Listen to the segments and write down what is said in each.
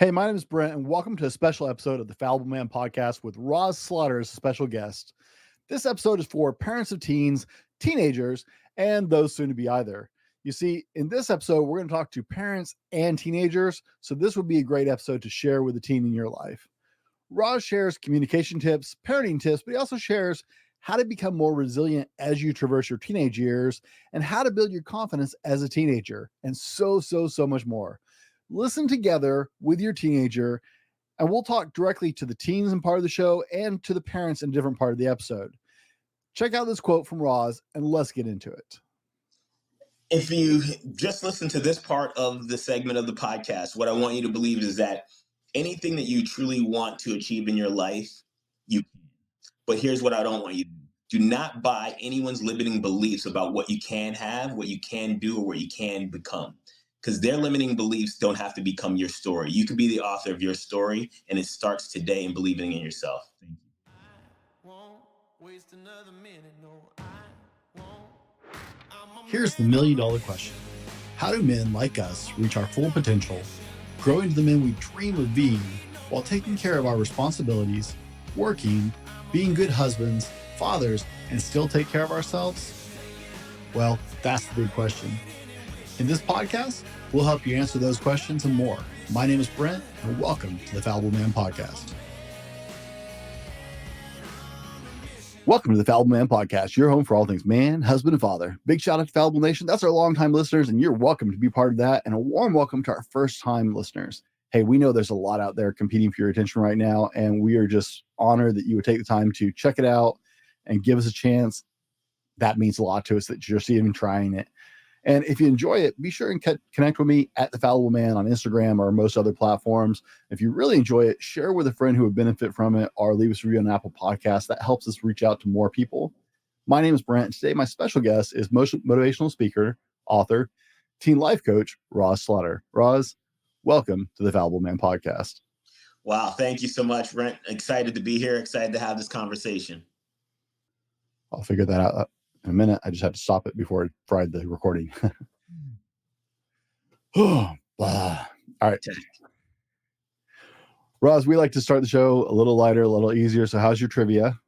Hey, my name is Brent, and welcome to a special episode of the Fallible Man podcast with Rahz Slaughter as a special guest. This episode is for parents of teens, teenagers, and those soon to be either. You see, in this episode, we're going to talk to parents and teenagers, so this would be a great episode to share with a teen in your life. Rahz shares communication tips, parenting tips, but he also shares how to become more resilient as you traverse your teenage years and how to build your confidence as a teenager, and so much more. Listen together with your teenager, and we'll talk directly to the teens in part of the show and to the parents in a different part of the episode. Check out this quote from Rahz, and let's get into it. If you just listen to this part of the segment of the podcast, what I want you to believe is that anything that you truly want to achieve in your life, you can. But here's what I don't want you to do. Do not buy anyone's limiting beliefs about what you can have, what you can do, or what you can become. Because their limiting beliefs don't have to become your story. You can be the author of your story, and it starts today in believing in yourself. Thank you. Here's the $1 million question. How do men like us reach our full potential, grow into the men we dream of being, while taking care of our responsibilities, working, being good husbands, fathers, and still take care of ourselves? Well, that's the big question. In this podcast, we'll help you answer those questions and more. My name is Brent, and welcome to the Fallible Man podcast. Welcome to the Fallible Man podcast, your home for all things man, husband, and father. Big shout out to Fallible Nation. That's our longtime listeners, and you're welcome to be part of that. And a warm welcome to our first-time listeners. Hey, we know there's a lot out there competing for your attention right now, and we are just honored that you would take the time to check it out and give us a chance. That means a lot to us that you're even trying it. And if you enjoy it, be sure and connect with me at The Fallible Man on Instagram or most other platforms. If you really enjoy it, share with a friend who would benefit from it or leave us a review on Apple Podcasts. That helps us reach out to more people. My name is Brent. Today, my special guest is motivational speaker, author, teen life coach, Rahz Slaughter. Rahz, welcome to The Fallible Man podcast. Wow. Thank you so much, Brent. Excited to be here. Excited to have this conversation. I'll figure that out in a minute. I just had to stop it before it fried the recording. All right. Rahz, we like to start the show a little lighter, a little easier. So how's your trivia?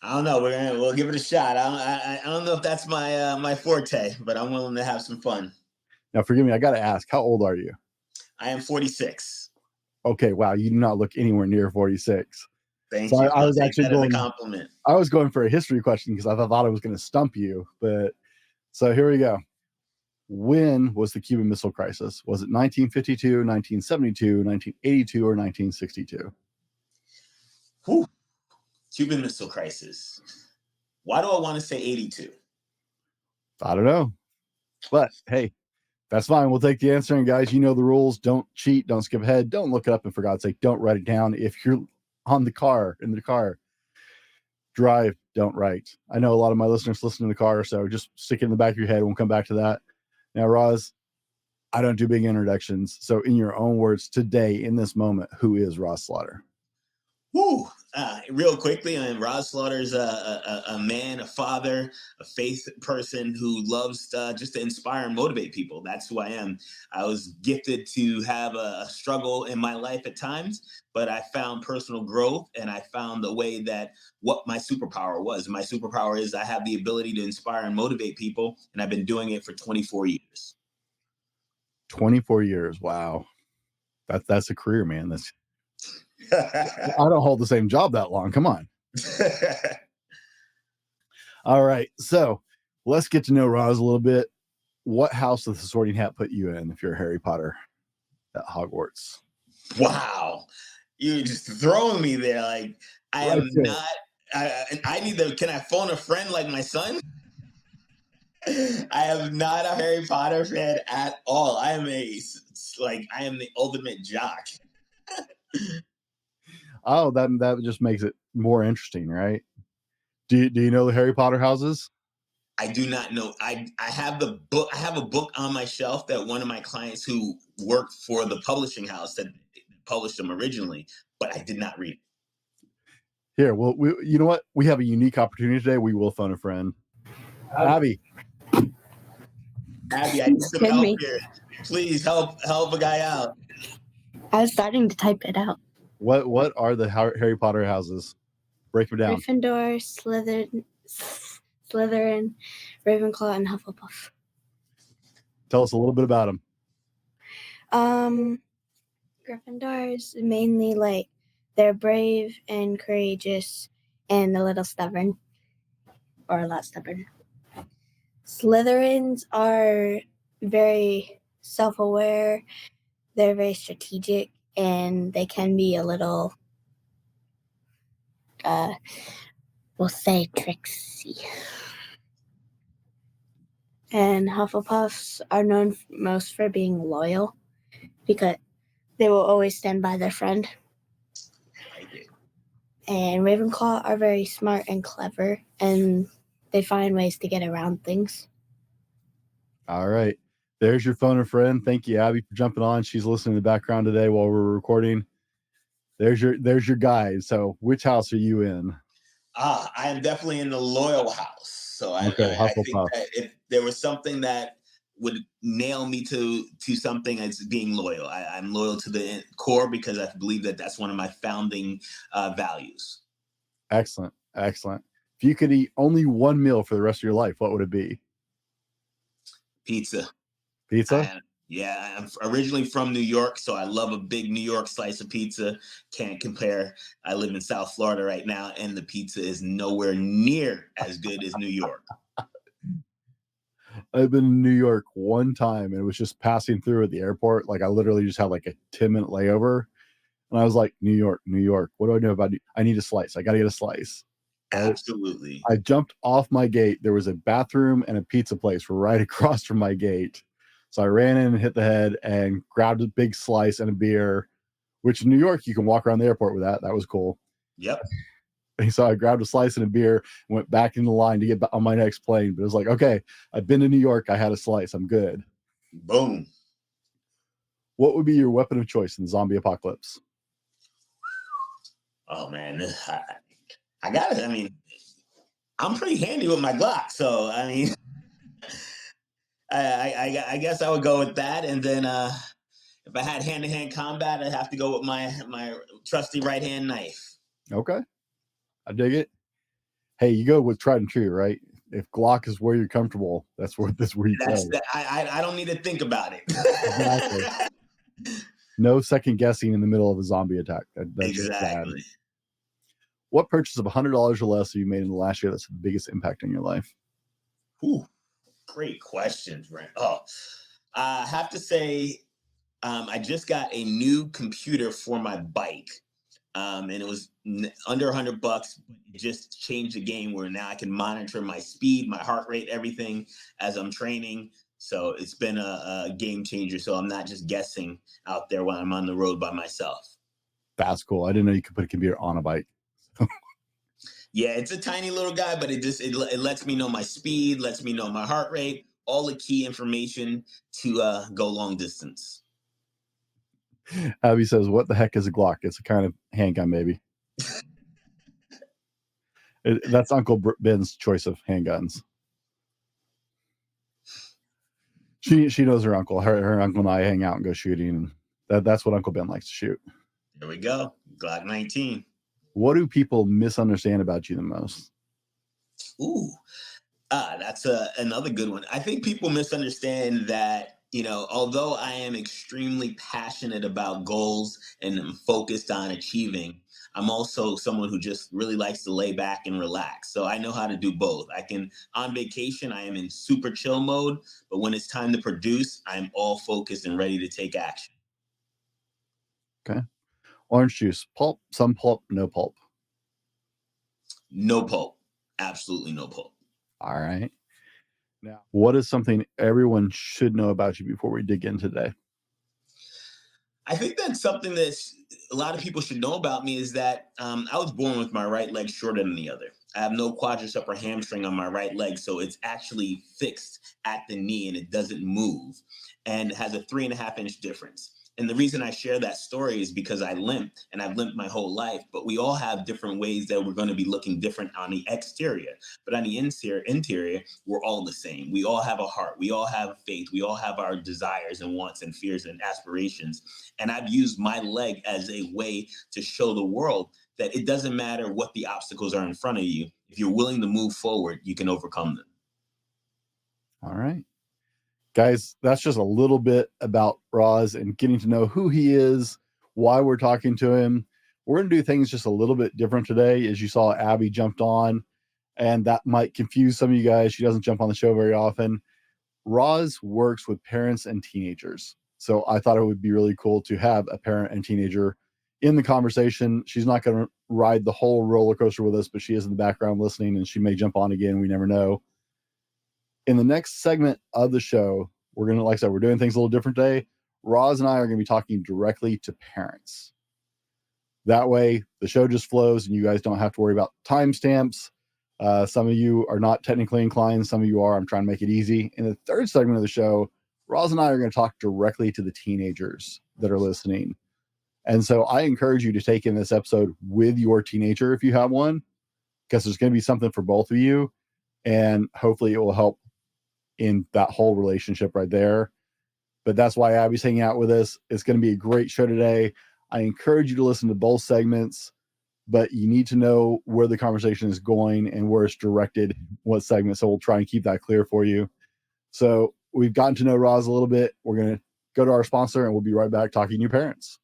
I don't know. We'll give it a shot. I don't know if that's my forte, but I'm willing to have some fun. Now, forgive me. I got to ask, how old are you? I am 46. Okay. Wow. You do not look anywhere near 46. Thank you. I was actually going. A compliment. I was going for a history question because I thought I was going to stump you. But so here we go. When was the Cuban Missile Crisis? Was it 1952, 1972, 1982, or 1962? Whew. Cuban Missile Crisis. Why do I want to say 82? I don't know. But hey, that's fine. We'll take the answer. And guys, you know the rules. Don't cheat. Don't skip ahead. Don't look it up. And for God's sake, don't write it down. If you're in the car, drive, don't write. I know a lot of my listeners listen in the car, so just stick it in the back of your head. We'll come back to that. Now, Rahz, I don't do big introductions. So in your own words today, in this moment, who is Rahz Slaughter? Woo! Real quickly, Rahz Slaughter is a man, a father, a faith person who loves just to inspire and motivate people. That's who I am. I was gifted to have a struggle in my life at times, but I found personal growth, and I found the way that what my superpower was. My superpower is I have the ability to inspire and motivate people, and I've been doing it for 24 years. 24 years. Wow. That's a career, man. I don't hold the same job that long. Come on. All right. So let's get to know Rahz a little bit. What house does the Sorting Hat put you in if you're Harry Potter at Hogwarts? Wow. You're just throwing me there. Like, I am not. I need to. Can I phone a friend like my son? I am not a Harry Potter fan at all. I am the ultimate jock. Oh, that just makes it more interesting, right? Do you know the Harry Potter houses? I do not know. I have the book. I have a book on my shelf that one of my clients who worked for the publishing house that published them originally, but I did not read it. Here, well, you know what? We have a unique opportunity today. We will phone a friend. Abby, I need some help here. Please help a guy out. I was starting to type it out. What are the Harry Potter houses? Break them down. Gryffindor, Slytherin, Ravenclaw, and Hufflepuff. Tell us a little bit about them. Gryffindor is mainly like they're brave and courageous and a little stubborn, or a lot stubborn. Slytherins are very self-aware. They're very strategic, and they can be a little, we'll say, tricksy. And Hufflepuffs are known most for being loyal because they will always stand by their friend. And Ravenclaw are very smart and clever, and they find ways to get around things. All right. There's your phone a friend. Thank you, Abby, for jumping on. She's listening in the background today while we're recording. There's your guide. So which house are you in? I am definitely in the loyal house. So I think that if there was something that would nail me to something, it's being loyal. I'm loyal to the core because I believe that that's one of my founding values. Excellent. If you could eat only one meal for the rest of your life, what would it be? Pizza. I'm originally from New York, so I love a big New York slice of pizza. Can't compare. I live in South Florida right now, and the pizza is nowhere near as good as New York. I've been in New York one time, and it was just passing through at the airport. Like I literally just had like a 10-minute layover, and I was like, New York. What do I know about you? I need a slice. I got to get a slice. Right? Absolutely. I jumped off my gate. There was a bathroom and a pizza place right across from my gate. So I ran in and hit the head and grabbed a big slice and a beer, which in New York, you can walk around the airport with that. That was cool. Yep. And so I grabbed a slice and a beer and went back in the line to get on my next plane. But it was like, okay, I've been to New York. I had a slice. I'm good. Boom. What would be your weapon of choice in the zombie apocalypse? Oh, man. I got it. I mean, I'm pretty handy with my Glock. So, I mean, I guess I would go with that. And then if I had hand-to-hand combat, I'd have to go with my trusty right-hand knife. Okay. I dig it. Hey, you go with tried and true, right? If Glock is where you're comfortable, that's where you go. I don't need to think about it. Exactly. No second guessing in the middle of a zombie attack. That's exactly. Bad. What purchase of $100 or less have you made in the last year that's the biggest impact on your life? Ooh, great questions, Brent. I have to say, I just got a new computer for my bike. And it was under $100, but it just changed the game where now I can monitor my speed, my heart rate, everything as I'm training. So it's been a game changer. So I'm not just guessing out there when I'm on the road by myself. That's cool. I didn't know you could put a computer on a bike. Yeah, it's a tiny little guy, but it lets me know my speed, lets me know my heart rate, all the key information to go long distance. Abby says, what the heck is a Glock? It's a kind of handgun, maybe. That's Uncle Ben's choice of handguns. She knows her uncle. Her uncle and I hang out and go shooting. And that's what Uncle Ben likes to shoot. There we go. Glock 19. What do people misunderstand about you the most? Ooh, that's another good one. I think people misunderstand that, although I am extremely passionate about goals and I'm focused on achieving, I'm also someone who just really likes to lay back and relax. So I know how to do both. On vacation, I am in super chill mode, but when it's time to produce, I'm all focused and ready to take action. Okay. Orange juice, pulp, some pulp, no pulp. No pulp. Absolutely no pulp. All right. Now, what is something everyone should know about you before we dig in today? I think that's something that a lot of people should know about me is that I was born with my right leg shorter than the other. I have no quadricep or hamstring on my right leg, so it's actually fixed at the knee and it doesn't move, and it has a 3.5-inch difference. And the reason I share that story is because I limped, and I've limped my whole life, but we all have different ways that we're going to be looking different on the exterior. But on the interior, we're all the same. We all have a heart. We all have faith. We all have our desires and wants and fears and aspirations. And I've used my leg as a way to show the world that it doesn't matter what the obstacles are in front of you. If you're willing to move forward, you can overcome them. All right. Guys, that's just a little bit about Rahz and getting to know who he is, why we're talking to him. We're going to do things just a little bit different today. As you saw, Abby jumped on, and that might confuse some of you guys. She doesn't jump on the show very often. Rahz works with parents and teenagers. So I thought it would be really cool to have a parent and teenager in the conversation. She's not going to ride the whole roller coaster with us, but she is in the background listening, and she may jump on again. We never know. In the next segment of the show, we're going to, like I said, we're doing things a little different today. Rahz and I are going to be talking directly to parents. That way, the show just flows and you guys don't have to worry about timestamps. Some of you are not technically inclined. Some of you are. I'm trying to make it easy. In the third segment of the show, Rahz and I are going to talk directly to the teenagers that are listening. And so I encourage you to take in this episode with your teenager if you have one, because there's going to be something for both of you. And hopefully it will help in that whole relationship right there. But that's why Abby's hanging out with us. It's going to be a great show today. I encourage you to listen to both segments, but you need to know where the conversation is going and where it's directed, what segment. So we'll try and keep that clear for you. So we've gotten to know Rahz a little bit. We're going to go to our sponsor and we'll be right back talking to your parents.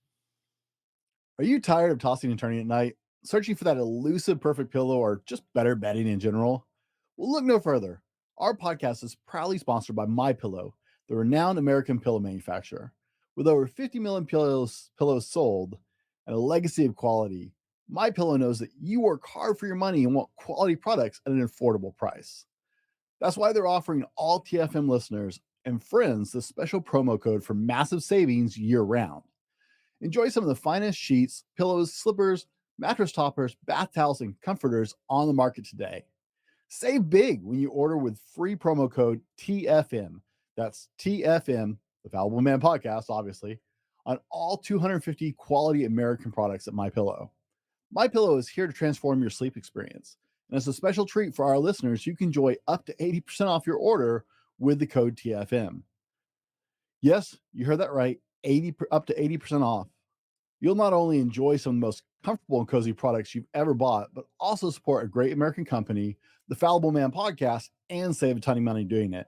Are you tired of tossing and turning at night, searching for that elusive perfect pillow, or just better bedding in general? Well, look no further. Our podcast is proudly sponsored by MyPillow, the renowned American pillow manufacturer. With over 50 million pillows sold and a legacy of quality, MyPillow knows that you work hard for your money and want quality products at an affordable price. That's why they're offering all TFM listeners and friends the special promo code for massive savings year-round. Enjoy some of the finest sheets, pillows, slippers, mattress toppers, bath towels, and comforters on the market today. Save big when you order with free promo code TFM. That's TFM, the Fallible Man Podcast, obviously, on all 250 quality American products at MyPillow. MyPillow is here to transform your sleep experience. And as a special treat for our listeners, you can enjoy up to 80% off your order with the code TFM. Yes, you heard that right, up to 80% off. You'll not only enjoy some of the most comfortable and cozy products you've ever bought, but also support a great American company, the Fallible Man Podcast, and save a ton of money doing it.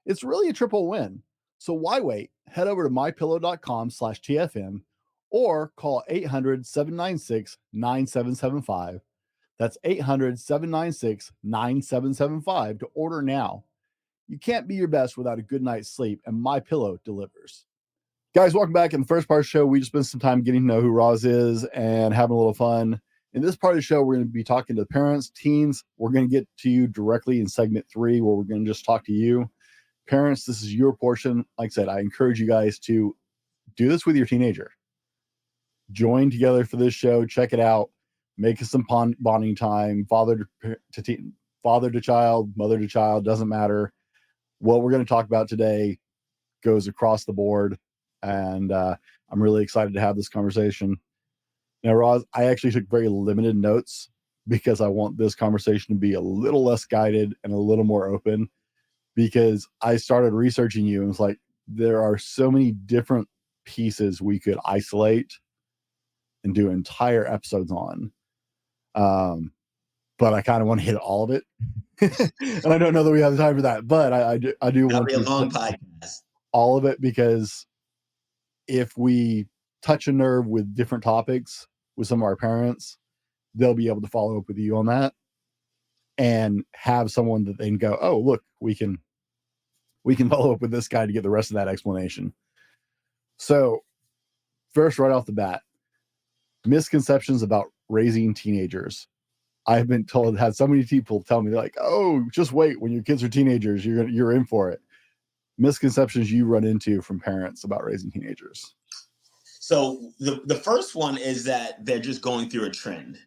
It's really a triple win. So why wait? Head over to mypillow.com/TFM or call 800-796-9775. That's 800-796-9775 to order now. You can't be your best without a good night's sleep, and MyPillow delivers. Guys, welcome back. In the first part of the show, we just spent some time getting to know who Rahz is and having a little fun. In this part of the show, we're going to be talking to the parents, teens. We're going to get to you directly in segment 3, where we're going to just talk to you. Parents, this is your portion. Like I said, I encourage you guys to do this with your teenager. Join together for this show. Check it out. Make us some bonding time. Father to child, mother to child, doesn't matter. What we're going to talk about today goes across the board. And I'm really excited to have this conversation. Now, Rahz, I actually took very limited notes because I want this conversation to be a little less guided and a little more open, because I started researching you and it's like, there are so many different pieces we could isolate and do entire episodes on. But I kind of want to hit all of it. And I don't know that we have the time for that, but I do want to be a to long podcast. All of it, because if we touch a nerve with different topics with some of our parents, they'll be able to follow up with you on that and have someone that they can go, oh, look, we can follow up with this guy to get the rest of that explanation. So first, right off the bat, misconceptions about raising teenagers. I've been told, had so many people tell me, they're like, oh, just wait, when your kids are teenagers, you're in for it. Misconceptions you run into from parents about raising teenagers. So the first one is that they're just going through a trend,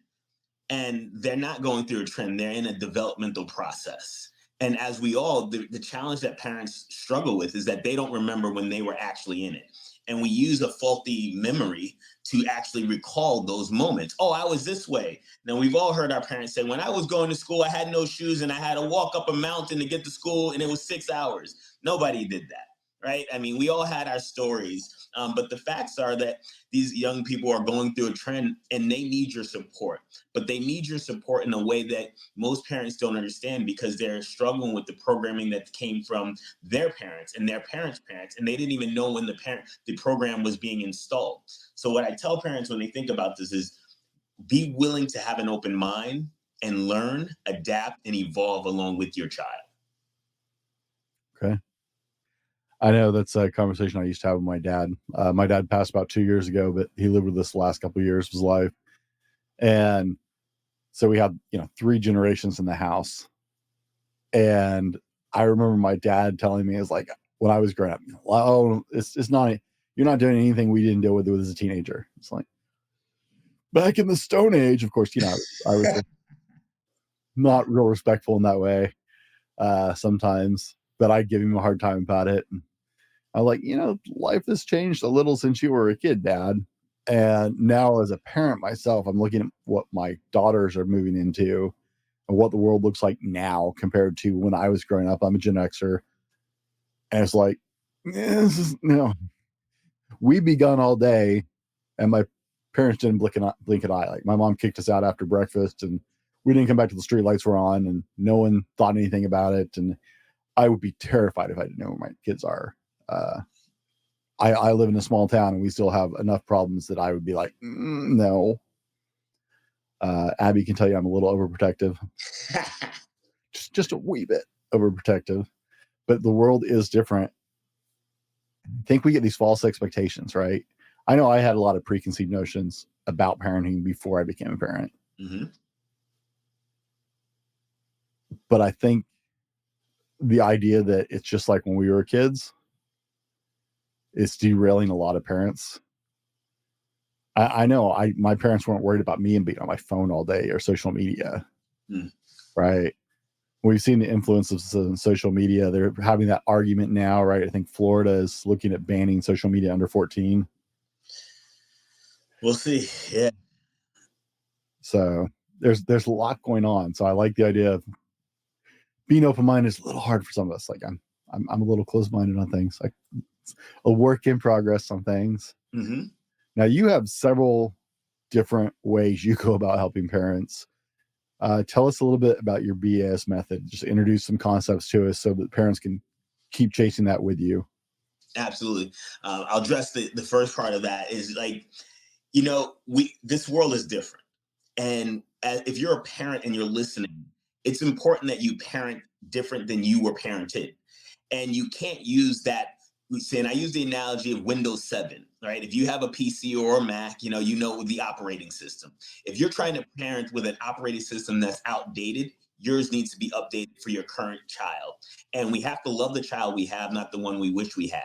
and they're not going through a trend. They're in a developmental process. And as we all, the challenge that parents struggle with is that they don't remember when they were actually in it. And we use a faulty memory to actually recall those moments. Oh, I was this way. Now, we've all heard our parents say, when I was going to school, I had no shoes and I had to walk up a mountain to get to school and it was 6 hours. Nobody did that, right? I mean, we all had our stories. But the facts are that these young people are going through a trend and they need your support. But they need your support in a way that most parents don't understand because they're struggling with the programming that came from their parents and their parents' parents, and they didn't even know when the program was being installed. So what I tell parents when they think about this is be willing to have an open mind and learn, adapt, and evolve along with your child. Okay. I know that's a conversation I used to have with my dad. My dad passed about 2 years ago, but he lived with us the last couple of years of his life. And so we had, 3 generations in the house. And I remember my dad telling me, it's like, when I was growing up, oh, it's not, you're not doing anything we didn't deal with as a teenager. It's like, back in the Stone Age, of course, I was not real respectful in that way sometimes, but I give him a hard time about it. And I'm like, life has changed a little since you were a kid, Dad. And now as a parent myself, I'm looking at what my daughters are moving into and what the world looks like now compared to when I was growing up. I'm a Gen Xer. And it's like, we begun all day and my parents didn't blink an eye. Like my mom kicked us out after breakfast and we didn't come back till the street lights were on and no one thought anything about it. And I would be terrified if I didn't know where my kids are. I live in a small town and we still have enough problems that I would be like, no. Abby can tell you I'm a little overprotective. just a wee bit overprotective. But the world is different. I think we get these false expectations, right? I know I had a lot of preconceived notions about parenting before I became a parent. Mm-hmm. But I think the idea that it's just like when we were kids is derailing a lot of parents. I know my parents weren't worried about me and being on my phone all day or social media. Right. We've seen the influence of social media. They're having that argument now, right? I think Florida is looking at banning social media under 14. We'll see. Yeah. So there's a lot going on. So I like the idea of being open-minded. Is a little hard for some of us. Like I'm a little closed-minded on things. Like it's a work in progress on things. Mm-hmm. Now you have several different ways you go about helping parents. Tell us a little bit about your BAS method. Just introduce some concepts to us so that parents can keep chasing that with you. Absolutely. I'll address the first part of that is like, this world is different. And if you're a parent and you're listening, it's important that you parent different than you were parented. And you can't use that. And I use the analogy of Windows 7, right? If you have a PC or a Mac, you know the operating system. If you're trying to parent with an operating system that's outdated, yours needs to be updated for your current child. And we have to love the child we have, not the one we wish we had.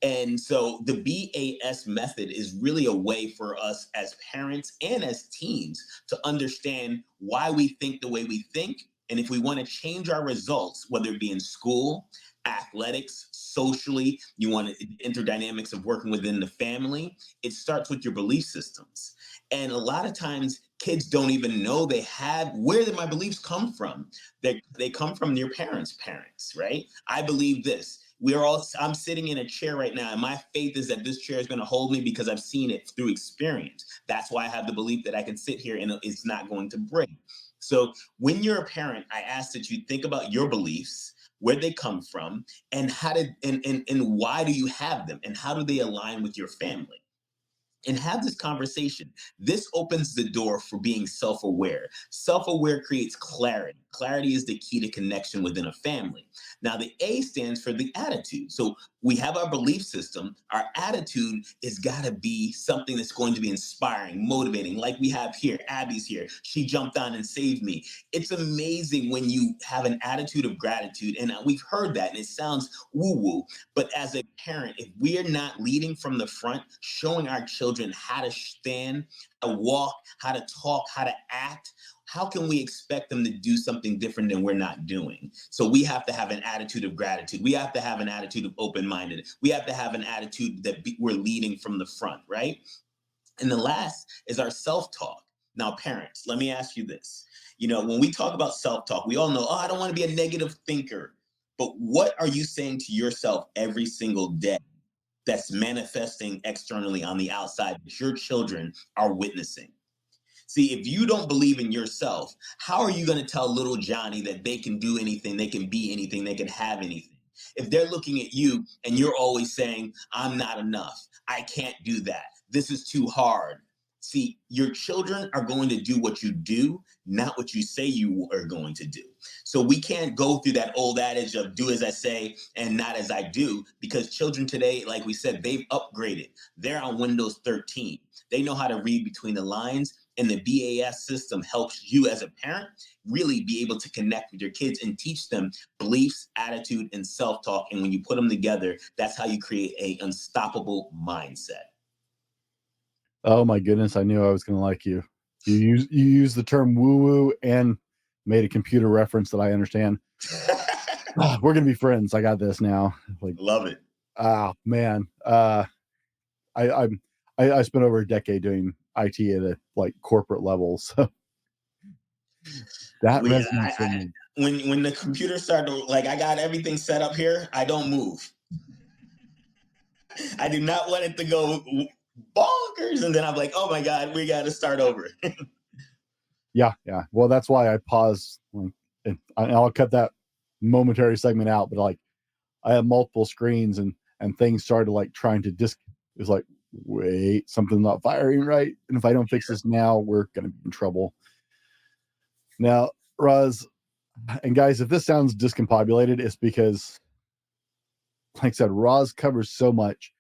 And so the BAS method is really a way for us as parents and as teens to understand why we think the way we think. And if we want to change our results, whether it be in school, athletics, socially, you want to interdynamics of working within the family, it starts with your belief systems. And a lot of times kids don't even know where did my beliefs come from? They come from your parents, right? I believe this. I'm sitting in a chair right now and my faith is that this chair is going to hold me because I've seen it through experience. That's why I have the belief that I can sit here and it's not going to break. So when you're a parent, I ask that you think about your beliefs, where they come from, and and why do you have them, and how do they align with your family? And have this conversation. This opens the door for being self-aware. Self-aware creates clarity. Clarity is the key to connection within a family. Now, the A stands for the attitude. So we have our belief system. Our attitude has got to be something that's going to be inspiring, motivating, like we have here. Abby's here. She jumped on and saved me. It's amazing when you have an attitude of gratitude. And we've heard that, and it sounds woo-woo. But as a parent, if we're not leading from the front, showing our children how to stand, how to walk, how to talk, how to act, how can we expect them to do something different than we're not doing? So we have to have an attitude of gratitude. We have to have an attitude of open-minded. We have to have an attitude that we're leading from the front, right? And the last is our self-talk. Now, parents, let me ask you this. When we talk about self-talk, we all know, I don't want to be a negative thinker. But what are you saying to yourself every single day that's manifesting externally on the outside that your children are witnessing? See, if you don't believe in yourself, how are you going to tell little Johnny that they can do anything, they can be anything, they can have anything? If they're looking at you and you're always saying, I'm not enough, I can't do that, this is too hard. See, your children are going to do what you do, not what you say you are going to do. So we can't go through that old adage of do as I say and not as I do, because children today, like we said, they've upgraded. They're on Windows 13. They know how to read between the lines, and the BAS system helps you as a parent really be able to connect with your kids and teach them beliefs, attitude, and self-talk. And when you put them together, that's how you create an unstoppable mindset. Oh my goodness, I knew I was going to like you. You use the term woo-woo and made a computer reference that I understand. We're going to be friends. I got this now. Love it. Man. I spent over a decade doing IT at a corporate level, so that resonates with me. When the computer started, I got everything set up here, I don't move. I do not want it to go bonkers, and then I'm like, oh my God, we got to start over. Yeah. Well, that's why I paused, and I'll cut that momentary segment out, but I have multiple screens and things started trying to it was wait, something's not firing right. And if I don't fix this now, we're going to be in trouble. Now, Roz, and guys, if this sounds discombobulated, it's because, like I said, Roz covers so much.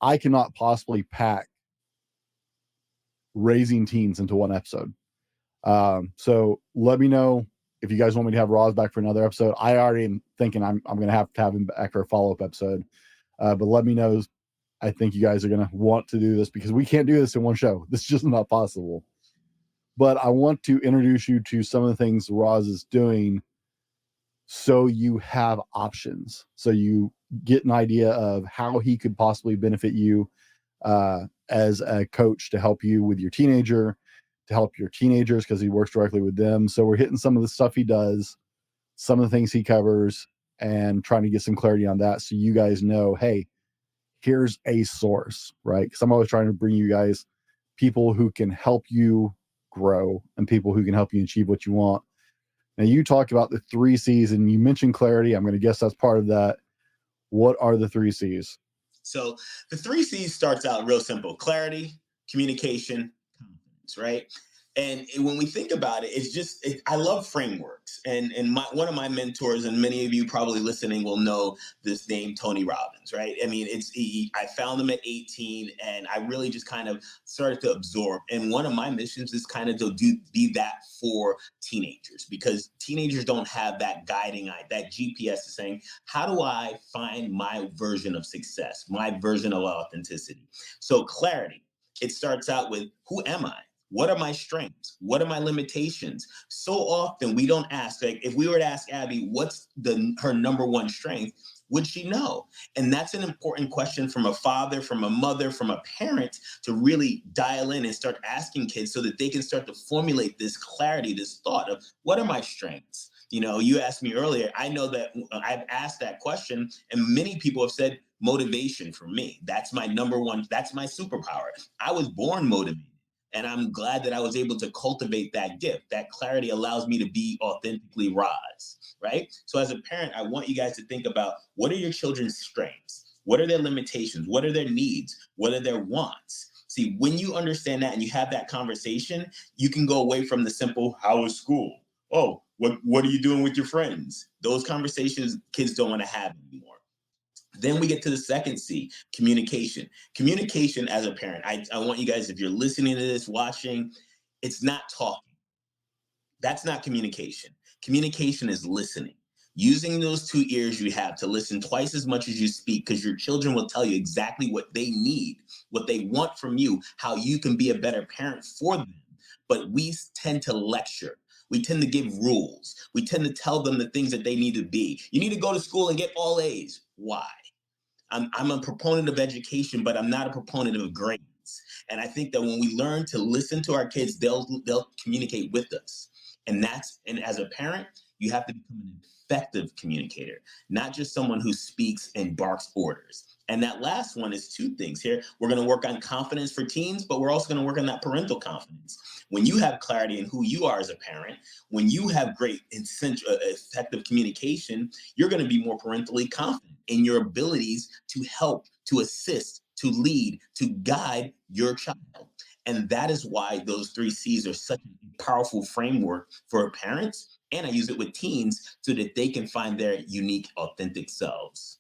I cannot possibly pack raising teens into one episode. So let me know if you guys want me to have Roz back for another episode. I already am thinking I'm going to have him back for a follow-up episode. But let me know. I think you guys are going to want to do this because we can't do this in one show. This is just not possible. But I want to introduce you to some of the things Roz is doing so you have options. So you get an idea of how he could possibly benefit you as a coach to help you with your teenager, to help your teenagers because he works directly with them. So we're hitting some of the stuff he does, some of the things he covers, and trying to get some clarity on that so you guys know, hey, here's a source, right? Because I'm always trying to bring you guys people who can help you grow and people who can help you achieve what you want. Now, you talk about the 3 C's and you mentioned clarity. I'm going to guess that's part of that. What are the 3 C's? So the 3 C's starts out real simple: clarity, communication, confidence, right? And when we think about it, it's just, I love frameworks. And one of my mentors, and many of you probably listening will know this name, Tony Robbins, right? I mean, I found him at 18 and I really just kind of started to absorb. And one of my missions is kind of to be that for teenagers, because teenagers don't have that guiding eye, that GPS is saying, how do I find my version of success, my version of authenticity? So clarity, it starts out with, who am I? What are my strengths? What are my limitations? So often we don't ask, if we were to ask Abby, what's her number one strength, would she know? And that's an important question from a father, from a mother, from a parent to really dial in and start asking kids so that they can start to formulate this clarity, this thought of what are my strengths? You asked me earlier, I know that I've asked that question and many people have said motivation for me. That's my number one, that's my superpower. I was born motivated. And I'm glad that I was able to cultivate that gift. That clarity allows me to be authentically Roz, right? So as a parent, I want you guys to think about, what are your children's strengths? What are their limitations? What are their needs? What are their wants? See, when you understand that and you have that conversation, you can go away from the simple, how was school? Oh, what are you doing with your friends? Those conversations kids don't want to have anymore. Then we get to the second C, communication. Communication as a parent. I want you guys, if you're listening to this, watching, it's not talking. That's not communication. Communication is listening. Using those 2 ears you have to listen twice as much as you speak, because your children will tell you exactly what they need, what they want from you, how you can be a better parent for them. But we tend to lecture. We tend to give rules. We tend to tell them the things that they need to be. You need to go to school and get all A's. Why? I'm a proponent of education, but I'm not a proponent of grades. And I think that when we learn to listen to our kids, they'll communicate with us. And as a parent, you have to become an effective communicator, not just someone who speaks and barks orders. And that last one is two things here. We're going to work on confidence for teens, but we're also going to work on that parental confidence. When you have clarity in who you are as a parent, when you have great effective communication, you're going to be more parentally confident in your abilities to help, to assist, to lead, to guide your child. And that is why those 3 C's are such a powerful framework for parents. And I use it with teens so that they can find their unique, authentic selves.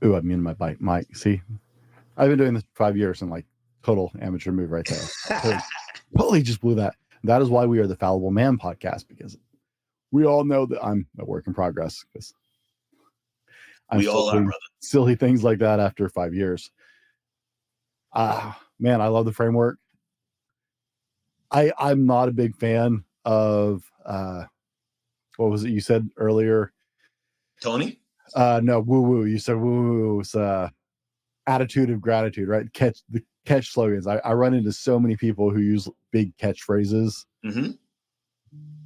Ooh, I'm muting my mic. See, I've been doing this for 5 years and like total amateur move right there. Totally just blew that. That is why we are the Fallible Man podcast, because we all know that I'm a work in progress, because I'm we all are, brother. Silly things like that after 5 years. Man, I love the framework. I'm not a big fan of what was it you said earlier? Tony? No, woo-woo. You said woo-woo. It's attitude of gratitude, right? Catch slogans. I run into so many people who use big catchphrases. Mm-hmm.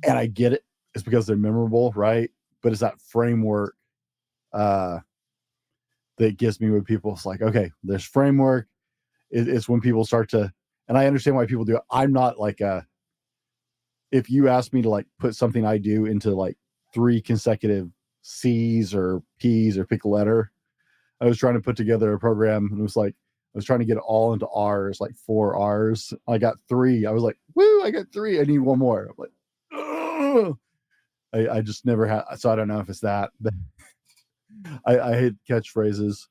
And I get it. It's because they're memorable, right? But it's that framework that gets me with people. It's like, okay, there's framework. It's when people start to, and I understand why people do it. I'm not like if you ask me to like put something I do into like 3 consecutive C's or P's or pick a letter, I was trying to put together a program and it was like, I was trying to get it all into R's, like 4 R's. I got 3. I was like, woo, I got 3. I need 1 more. I'm like, ugh. I just never had, so I don't know if it's that, but I hate catchphrases,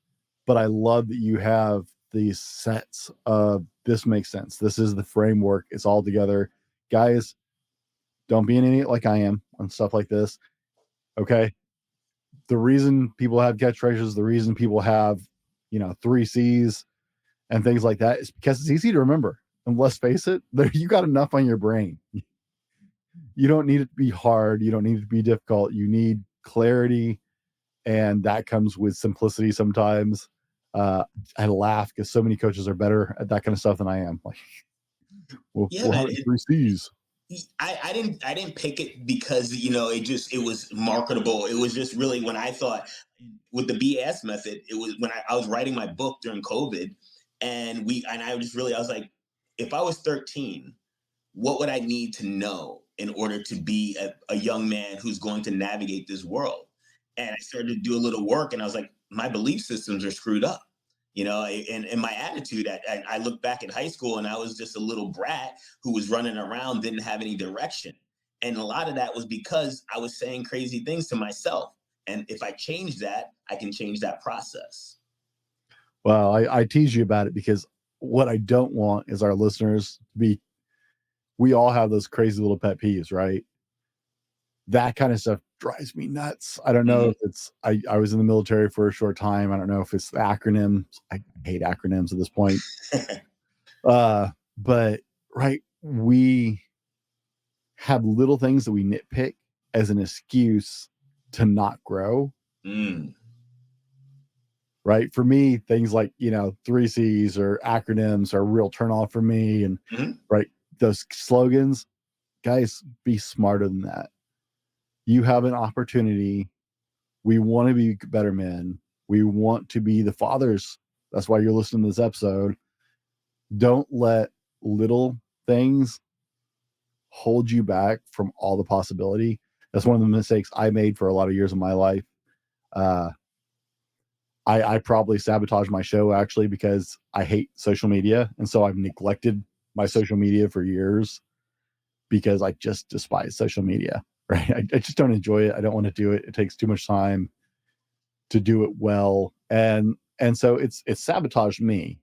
but I love that you have these sets of, this makes sense. This is the framework. It's all together. Guys, don't be an idiot like I am on stuff like this. Okay. The reason people have catchphrases, the reason people have, 3 C's and things like that is because it's easy to remember. And let's face it, you got enough on your brain. You don't need it to be hard. You don't need it to be difficult. You need clarity. And that comes with simplicity sometimes. I laugh because so many coaches are better at that kind of stuff than I am. Like, well, yeah, man, 3 C's. I didn't pick it because it was marketable. It was just really when I thought with the BAS method. It was when I was writing my book during COVID, and I was like, if I was 13, what would I need to know in order to be a young man who's going to navigate this world? And I started to do a little work, and I was like, my belief systems are screwed up. And my attitude, I look back at high school and I was just a little brat who was running around, didn't have any direction. And a lot of that was because I was saying crazy things to myself. And if I change that, I can change that process. Well, I tease you about it because what I don't want is our listeners to be, we all have those crazy little pet peeves, right? That kind of stuff drives me nuts. I don't know if it's, I was in the military for a short time. I don't know if it's the acronyms. I hate acronyms at this point. But right, we have little things that we nitpick as an excuse to not grow. Right. For me, things like, 3 C's or acronyms are a real turn off for me. And right, those slogans, guys, be smarter than that. You have an opportunity. We want to be better men. We want to be the fathers. That's why you're listening to this episode. Don't let little things hold you back from all the possibility. That's one of the mistakes I made for a lot of years of my life. I probably sabotaged my show actually because I hate social media. And so I've neglected my social media for years because I just despise social media. Right. I just don't enjoy it. I don't want to do it. It takes too much time to do it well. And so it's sabotaged me.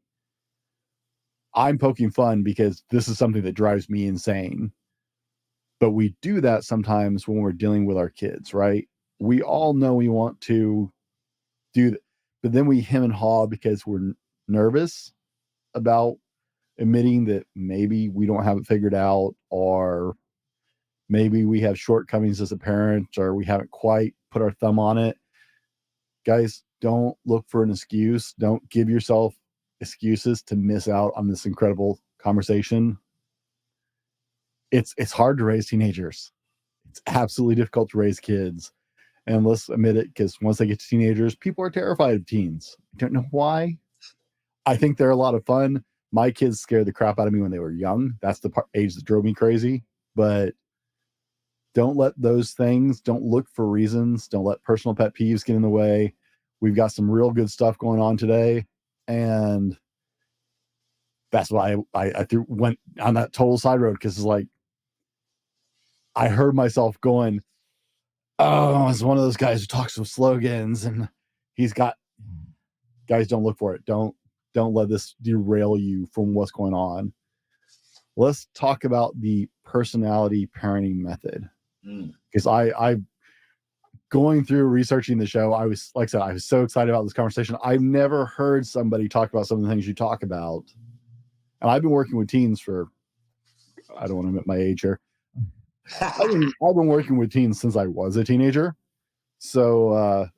I'm poking fun because this is something that drives me insane. But we do that sometimes when we're dealing with our kids, right? We all know we want to do that, but then we hem and haw because we're nervous about admitting that maybe we don't have it figured out, or maybe we have shortcomings as a parent, or we haven't quite put our thumb on it. Guys, don't look for an excuse. Don't give yourself excuses to miss out on this incredible conversation. It's hard to raise teenagers. It's absolutely difficult to raise kids. And let's admit it, because once they get to teenagers, people are terrified of teens. I don't know why. I think they're a lot of fun. My kids scared the crap out of me when they were young. That's the age that drove me crazy. But don't let those things, don't look for reasons. Don't let personal pet peeves get in the way. We've got some real good stuff going on today. And that's why I went on that total side road, because it's like, I heard myself going, oh, it's one of those guys who talks with slogans, and he's got, guys, don't look for it. Don't let this derail you from what's going on. Let's talk about the personality parenting method. Because I going through researching the show, I was, like I said, I was so excited about this conversation. I've never heard somebody talk about some of the things you talk about. And I've been working with teens for, I don't want to admit my age here. I've been working with teens since I was a teenager. So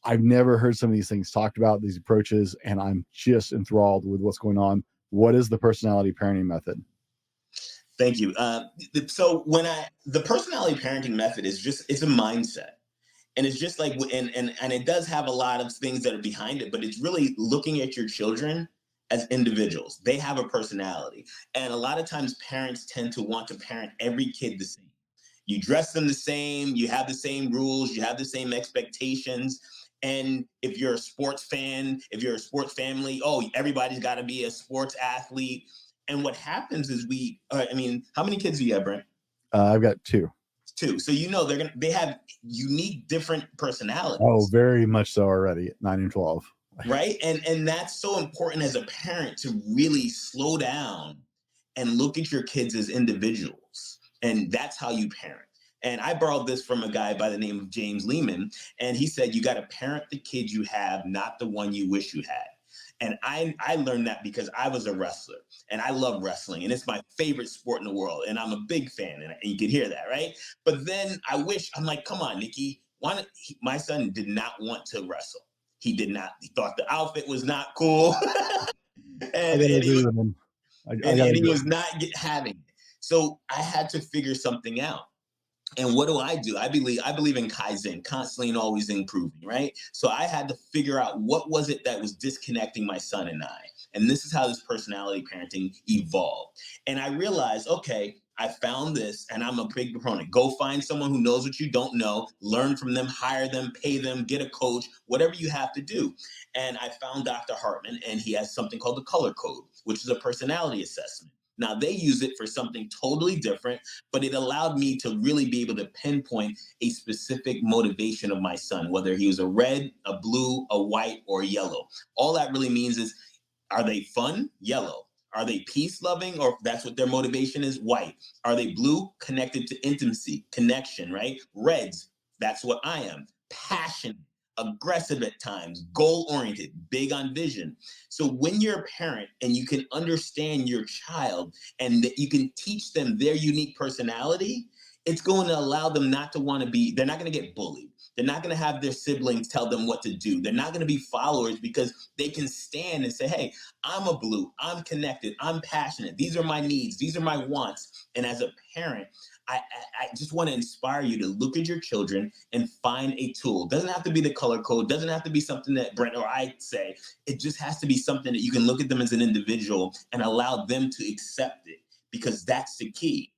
I've never heard some of these things talked about, these approaches, and I'm just enthralled with what's going on. What is the personality parenting method? Thank you. So the personality parenting method is just, it's a mindset. And it's just like, and it does have a lot of things that are behind it, but it's really looking at your children as individuals. They have a personality. And a lot of times parents tend to want to parent every kid the same. You dress them the same, you have the same rules, you have the same expectations. And if you're a sports fan, if you're a sports family, oh, everybody's got to be a sports athlete. And what happens is how many kids do you have, Brent? I've got two. So they have unique, different personalities. Oh, very much so already at 9 and 12. Right. And that's so important as a parent to really slow down and look at your kids as individuals. And that's how you parent. And I borrowed this from a guy by the name of James Lehman. And he said, you got to parent the kid you have, not the one you wish you had. And I learned that because I was a wrestler and I love wrestling and it's my favorite sport in the world. And I'm a big fan and you can hear that, right? But then I'm like, come on, Nikki. My son did not want to wrestle. He did not. He thought the outfit was not cool. and he was not having it. So I had to figure something out. And what do? I believe in Kaizen, constantly and always improving, right? So I had to figure out what was it that was disconnecting my son and I. And this is how this personality parenting evolved. And I realized, okay, I found this and I'm a big proponent. Go find someone who knows what you don't know, learn from them, hire them, pay them, get a coach, whatever you have to do. And I found Dr. Hartman, and he has something called the color code, which is a personality assessment. Now they use it for something totally different, but it allowed me to really be able to pinpoint a specific motivation of my son, whether he was a red, a blue, a white, or a yellow. All that really means is, are they fun? Yellow. Are they peace loving, or if that's what their motivation is? White. Are they blue? Connected to intimacy, connection, right? Reds. That's what I am. Passionate, aggressive at times, goal oriented, big on vision. So when you're a parent and you can understand your child and that you can teach them their unique personality, it's going to allow them not to want to be, they're not going to get bullied. They're not going to have their siblings tell them what to do. They're not going to be followers because they can stand and say, hey, I'm a blue, I'm connected, I'm passionate. These are my needs. These are my wants. And as a parent, I just want to inspire you to look at your children and find a tool. It doesn't have to be the color code. It doesn't have to be something that Brent or I say. It just has to be something that you can look at them as an individual and allow them to accept it, because that's the key.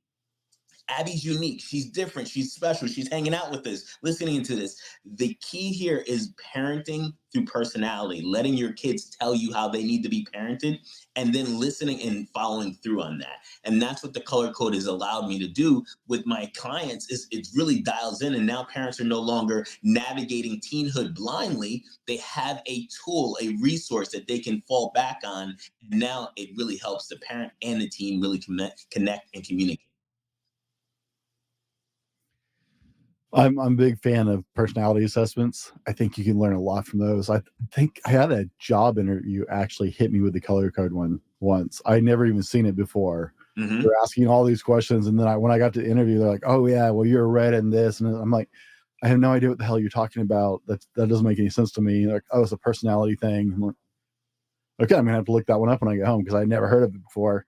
Abby's unique. She's different. She's special. She's hanging out with us, listening to this. The key here is parenting through personality, letting your kids tell you how they need to be parented, and then listening and following through on that. And that's what the color code has allowed me to do with my clients. Is it really dials in, and now parents are no longer navigating teenhood blindly. They have a tool, a resource that they can fall back on. And now it really helps the parent and the teen really connect and communicate. I'm a big fan of personality assessments. I think you can learn a lot from those. I think I had a job interview actually hit me with the color code one once. I'd never even seen it before. Mm-hmm. They're asking all these questions, and then when I got to the interview, they're like, "Oh yeah, well you're red and this," and I'm like, "I have no idea what the hell you're talking about. That doesn't make any sense to me." They're like, "Oh, it's a personality thing." I'm like, "Okay, I'm gonna have to look that one up when I get home because I never heard of it before."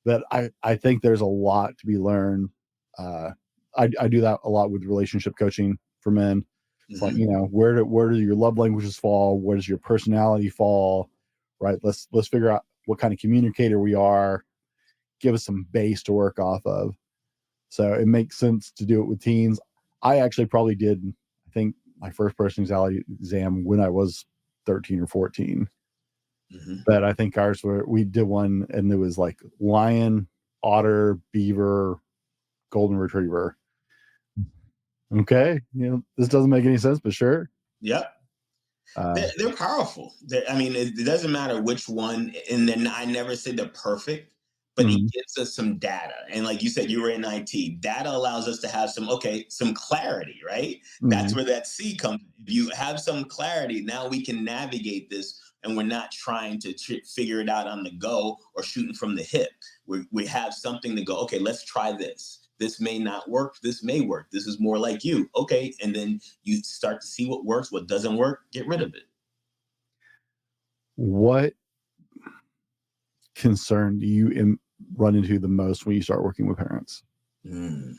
But I think there's a lot to be learned. Uh, I do that a lot with relationship coaching for men. It's like, Mm-hmm. where do your love languages fall? Where does your personality fall? Right. Let's figure out what kind of communicator we are. Give us some base to work off of. So it makes sense to do it with teens. I actually probably did, I think, my first personality exam when I was 13 or 14. Mm-hmm. But I think we did one and it was like lion, otter, beaver, golden retriever. Okay. This doesn't make any sense, but sure. Yep. They're powerful. I mean, it doesn't matter which one. And then I never say they're perfect, but he Mhm. gives us some data. And like you said, you were in IT. Data allows us to have some clarity, right? That's Mhm. where that C comes. If you have some clarity, now we can navigate this, and we're not trying to figure it out on the go or shooting from the hip. We have something to go, okay, let's try this. This may not work. This may work. This is more like you. Okay. And then you start to see what works, what doesn't work, get rid of it. What concern do you run into the most when you start working with parents? Mm.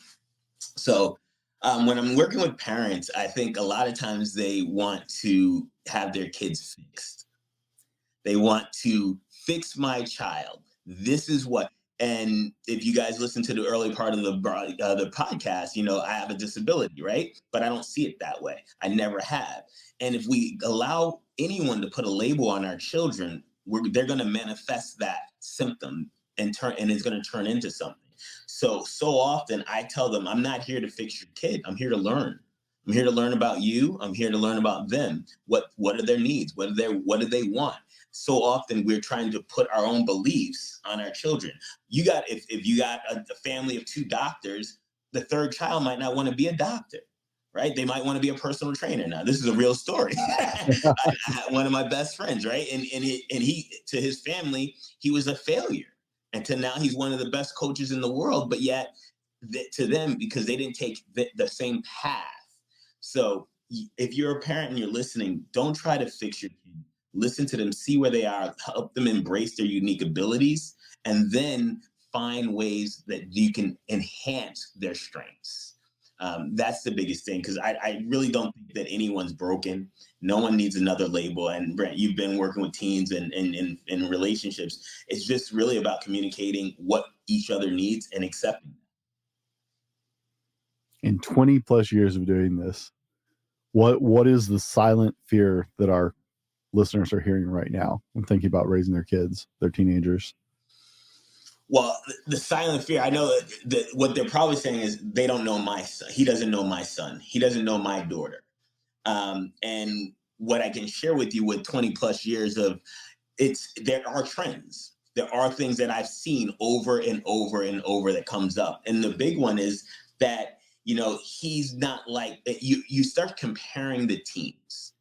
So when I'm working with parents, I think a lot of times they want to have their kids fixed. They want to fix my child. This is what. And if you guys listen to the early part of the podcast, I have a disability, right? But I don't see it that way. I never have. And if we allow anyone to put a label on our children, they're going to manifest that symptom and it's going to turn into something. So often I tell them, I'm not here to fix your kid. I'm here to learn. I'm here to learn about you. I'm here to learn about them. What are their needs? What do they want? So often we're trying to put our own beliefs on our children. If you got a family of two doctors, the third child might not want to be a doctor, right? They might want to be a personal trainer. Now, this is a real story. I had one of my best friends, right? And he to his family, he was a failure. And to now he's one of the best coaches in the world, but yet to them, because they didn't take the same path. So if you're a parent and you're listening, don't try to fix your kid. Listen to them, see where they are, help them embrace their unique abilities, and then find ways that you can enhance their strengths. That's the biggest thing, because I really don't think that anyone's broken. No one needs another label. And Brent, you've been working with teens and in relationships. It's just really about communicating what each other needs and accepting. In 20 plus years of doing this, what is the silent fear that our listeners are hearing right now when thinking about raising their kids, their teenagers? Well, the silent fear, I know that what they're probably saying is they don't know my son. He doesn't know my son. He doesn't know my daughter. And what I can share with you with 20 plus years of there are trends. There are things that I've seen over and over and over that comes up. And the big one is that, he's not like you start comparing the teams,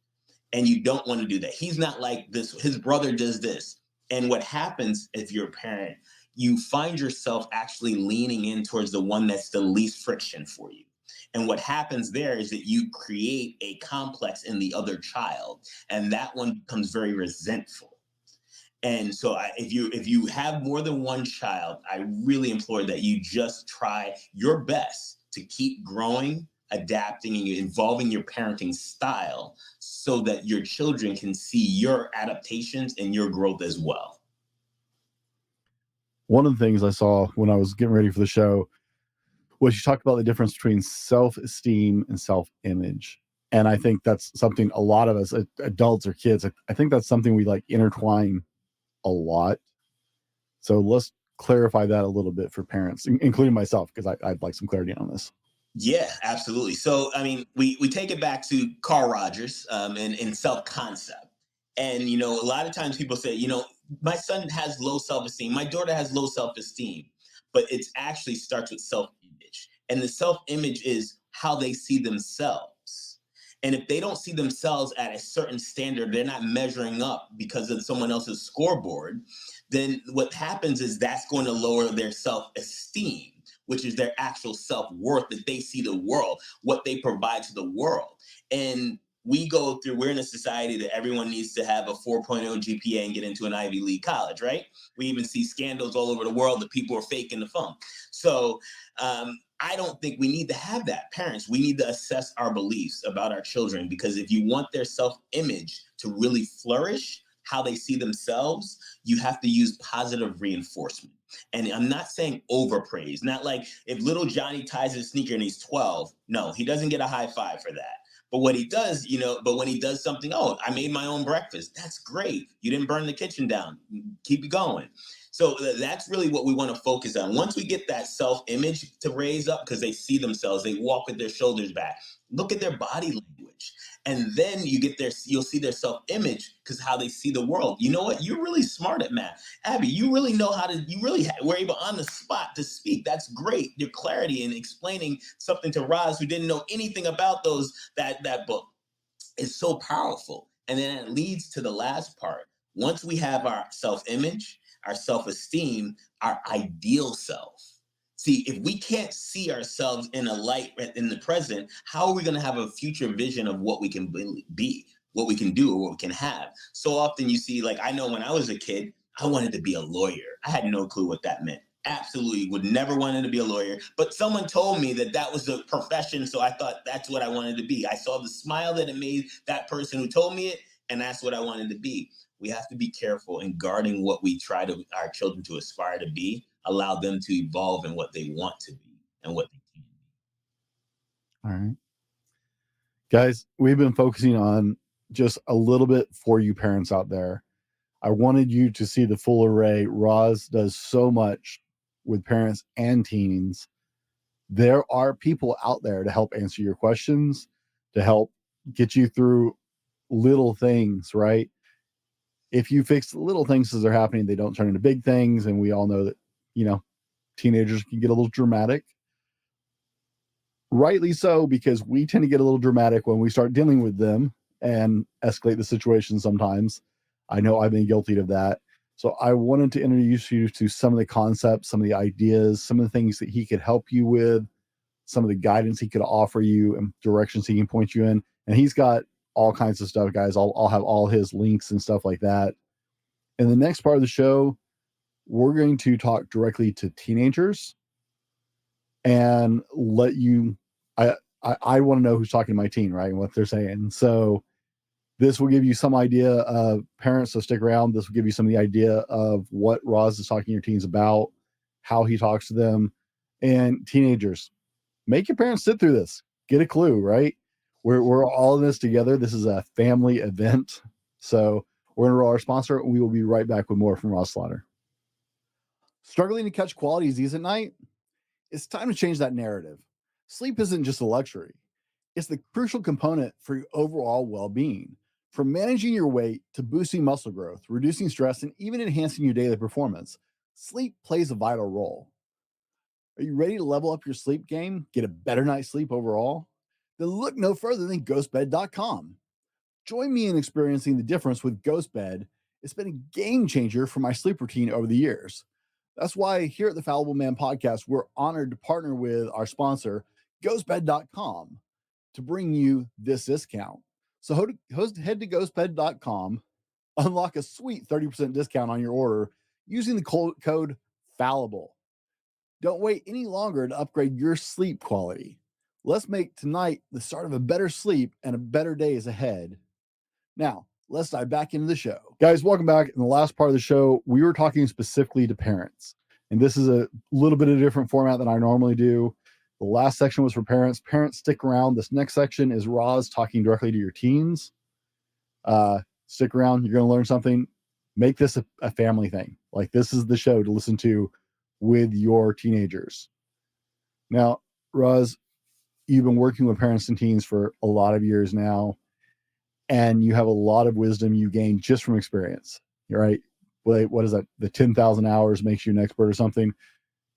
and you don't want to do that. He's not like this. His brother does this. And what happens if you're a parent, you find yourself actually leaning in towards the one that's the least friction for you. And what happens there is that you create a complex in the other child, and that one becomes very resentful. And so if you have more than one child, I really implore that you just try your best to keep growing, adapting, and evolving your parenting style so that your children can see your adaptations and your growth as well. One of the things I saw when I was getting ready for the show was you talked about the difference between self-esteem and self-image. And I think that's something a lot of us adults or kids, I think that's something we like intertwine a lot. So let's clarify that a little bit for parents, including myself, because I'd like some clarity on this. Yeah, absolutely. So, I mean, we take it back to Carl Rogers and self-concept. And, a lot of times people say, my son has low self-esteem. My daughter has low self-esteem. But it actually starts with self-image. And the self-image is how they see themselves. And if they don't see themselves at a certain standard, they're not measuring up because of someone else's scoreboard, then what happens is that's going to lower their self-esteem, which is their actual self-worth, that they see the world, what they provide to the world. And we're in a society that everyone needs to have a 4.0 GPA and get into an Ivy League college, right? We even see scandals all over the world that people are faking the funk. So I don't think we need to have that. Parents, we need to assess our beliefs about our children, because if you want their self-image to really flourish, how they see themselves, you have to use positive reinforcement. And I'm not saying overpraise, not like if little Johnny ties his sneaker and he's 12, no, he doesn't get a high five for that. But what he does, but when he does something, oh, I made my own breakfast. That's great. You didn't burn the kitchen down. Keep it going. So that's really what we want to focus on. Once we get that self-image to raise up, because they see themselves, they walk with their shoulders back. Look at their body language. And then you'll see their self-image, because how they see the world. You know what? You're really smart at math. Abby, you really know were able on the spot to speak. That's great. Your clarity in explaining something to Roz, who didn't know anything about that book, is so powerful. And then it leads to the last part. Once we have our self-image, our self-esteem, our ideal self. See, if we can't see ourselves in a light in the present, how are we going to have a future vision of what we can be, what we can do, or what we can have? So often you see, like, I know when I was a kid, I wanted to be a lawyer. I had no clue what that meant. Absolutely would never wanted to be a lawyer, but someone told me that was a profession, so I thought that's what I wanted to be. I saw the smile that it made that person who told me it, and that's what I wanted to be. We have to be careful in guarding what we try to our children to aspire to be, allow them to evolve in what they want to be and what they can be. All right. Guys, we've been focusing on just a little bit for you parents out there. I wanted you to see the full array. Roz does so much with parents and teens. There are people out there to help answer your questions, to help get you through little things, right? If you fix the little things as they're happening, they don't turn into big things. And we all know that, teenagers can get a little dramatic. Rightly so, because we tend to get a little dramatic when we start dealing with them and escalate the situation sometimes. I know I've been guilty of that. So I wanted to introduce you to some of the concepts, some of the ideas, some of the things that he could help you with, some of the guidance he could offer you and directions he can point you in. And he's got all kinds of stuff, guys. I'll have all his links and stuff like that. In the next part of the show, we're going to talk directly to teenagers and let you, I want to know who's talking to my teen, right? And what they're saying. So this will give you some idea of parents, so stick around. This will give you some of the idea of what Roz is talking to your teens about, how he talks to them. And teenagers, make your parents sit through this. Get a clue, right? We're all in this together. This is a family event. So we're going to roll our sponsor, and we will be right back with more from Rahz Slaughter. Struggling to catch quality Z's at night? It's time to change that narrative. Sleep isn't just a luxury. It's the crucial component for your overall well-being. From managing your weight to boosting muscle growth, reducing stress, and even enhancing your daily performance, sleep plays a vital role. Are you ready to level up your sleep game, get a better night's sleep overall? Then look no further than ghostbed.com. Join me in experiencing the difference with GhostBed. It's been a game changer for my sleep routine over the years. That's why here at the Fallible Man podcast, we're honored to partner with our sponsor, ghostbed.com, to bring you this discount. So head to ghostbed.com, unlock a sweet 30% discount on your order using the code FALLIBLE. Don't wait any longer to upgrade your sleep quality. Let's make tonight the start of a better sleep and a better days ahead. Now, let's dive back into the show. Guys, welcome back. In the last part of the show, we were talking specifically to parents. And this is a little bit of a different format than I normally do. The last section was for parents. Parents, stick around. This next section is Roz talking directly to your teens. Stick around. You're going to learn something. Make this a family thing. Like, this is the show to listen to with your teenagers. Now, Roz, you've been working with parents and teens for a lot of years now, and you have a lot of wisdom you gain just from experience. You're right. What is that? The 10,000 hours makes you an expert or something.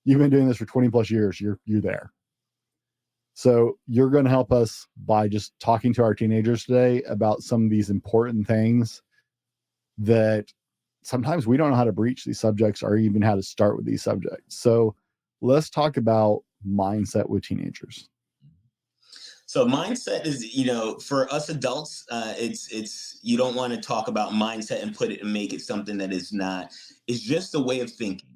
You've been doing this for 20 plus years. You're there. So you're going to help us by just talking to our teenagers today about some of these important things that sometimes we don't know how to breach these subjects or even how to start with these subjects. So let's talk about mindset with teenagers. So mindset is, for us adults, it's you don't want to talk about mindset and put it and make it something that is not. It's just a way of thinking.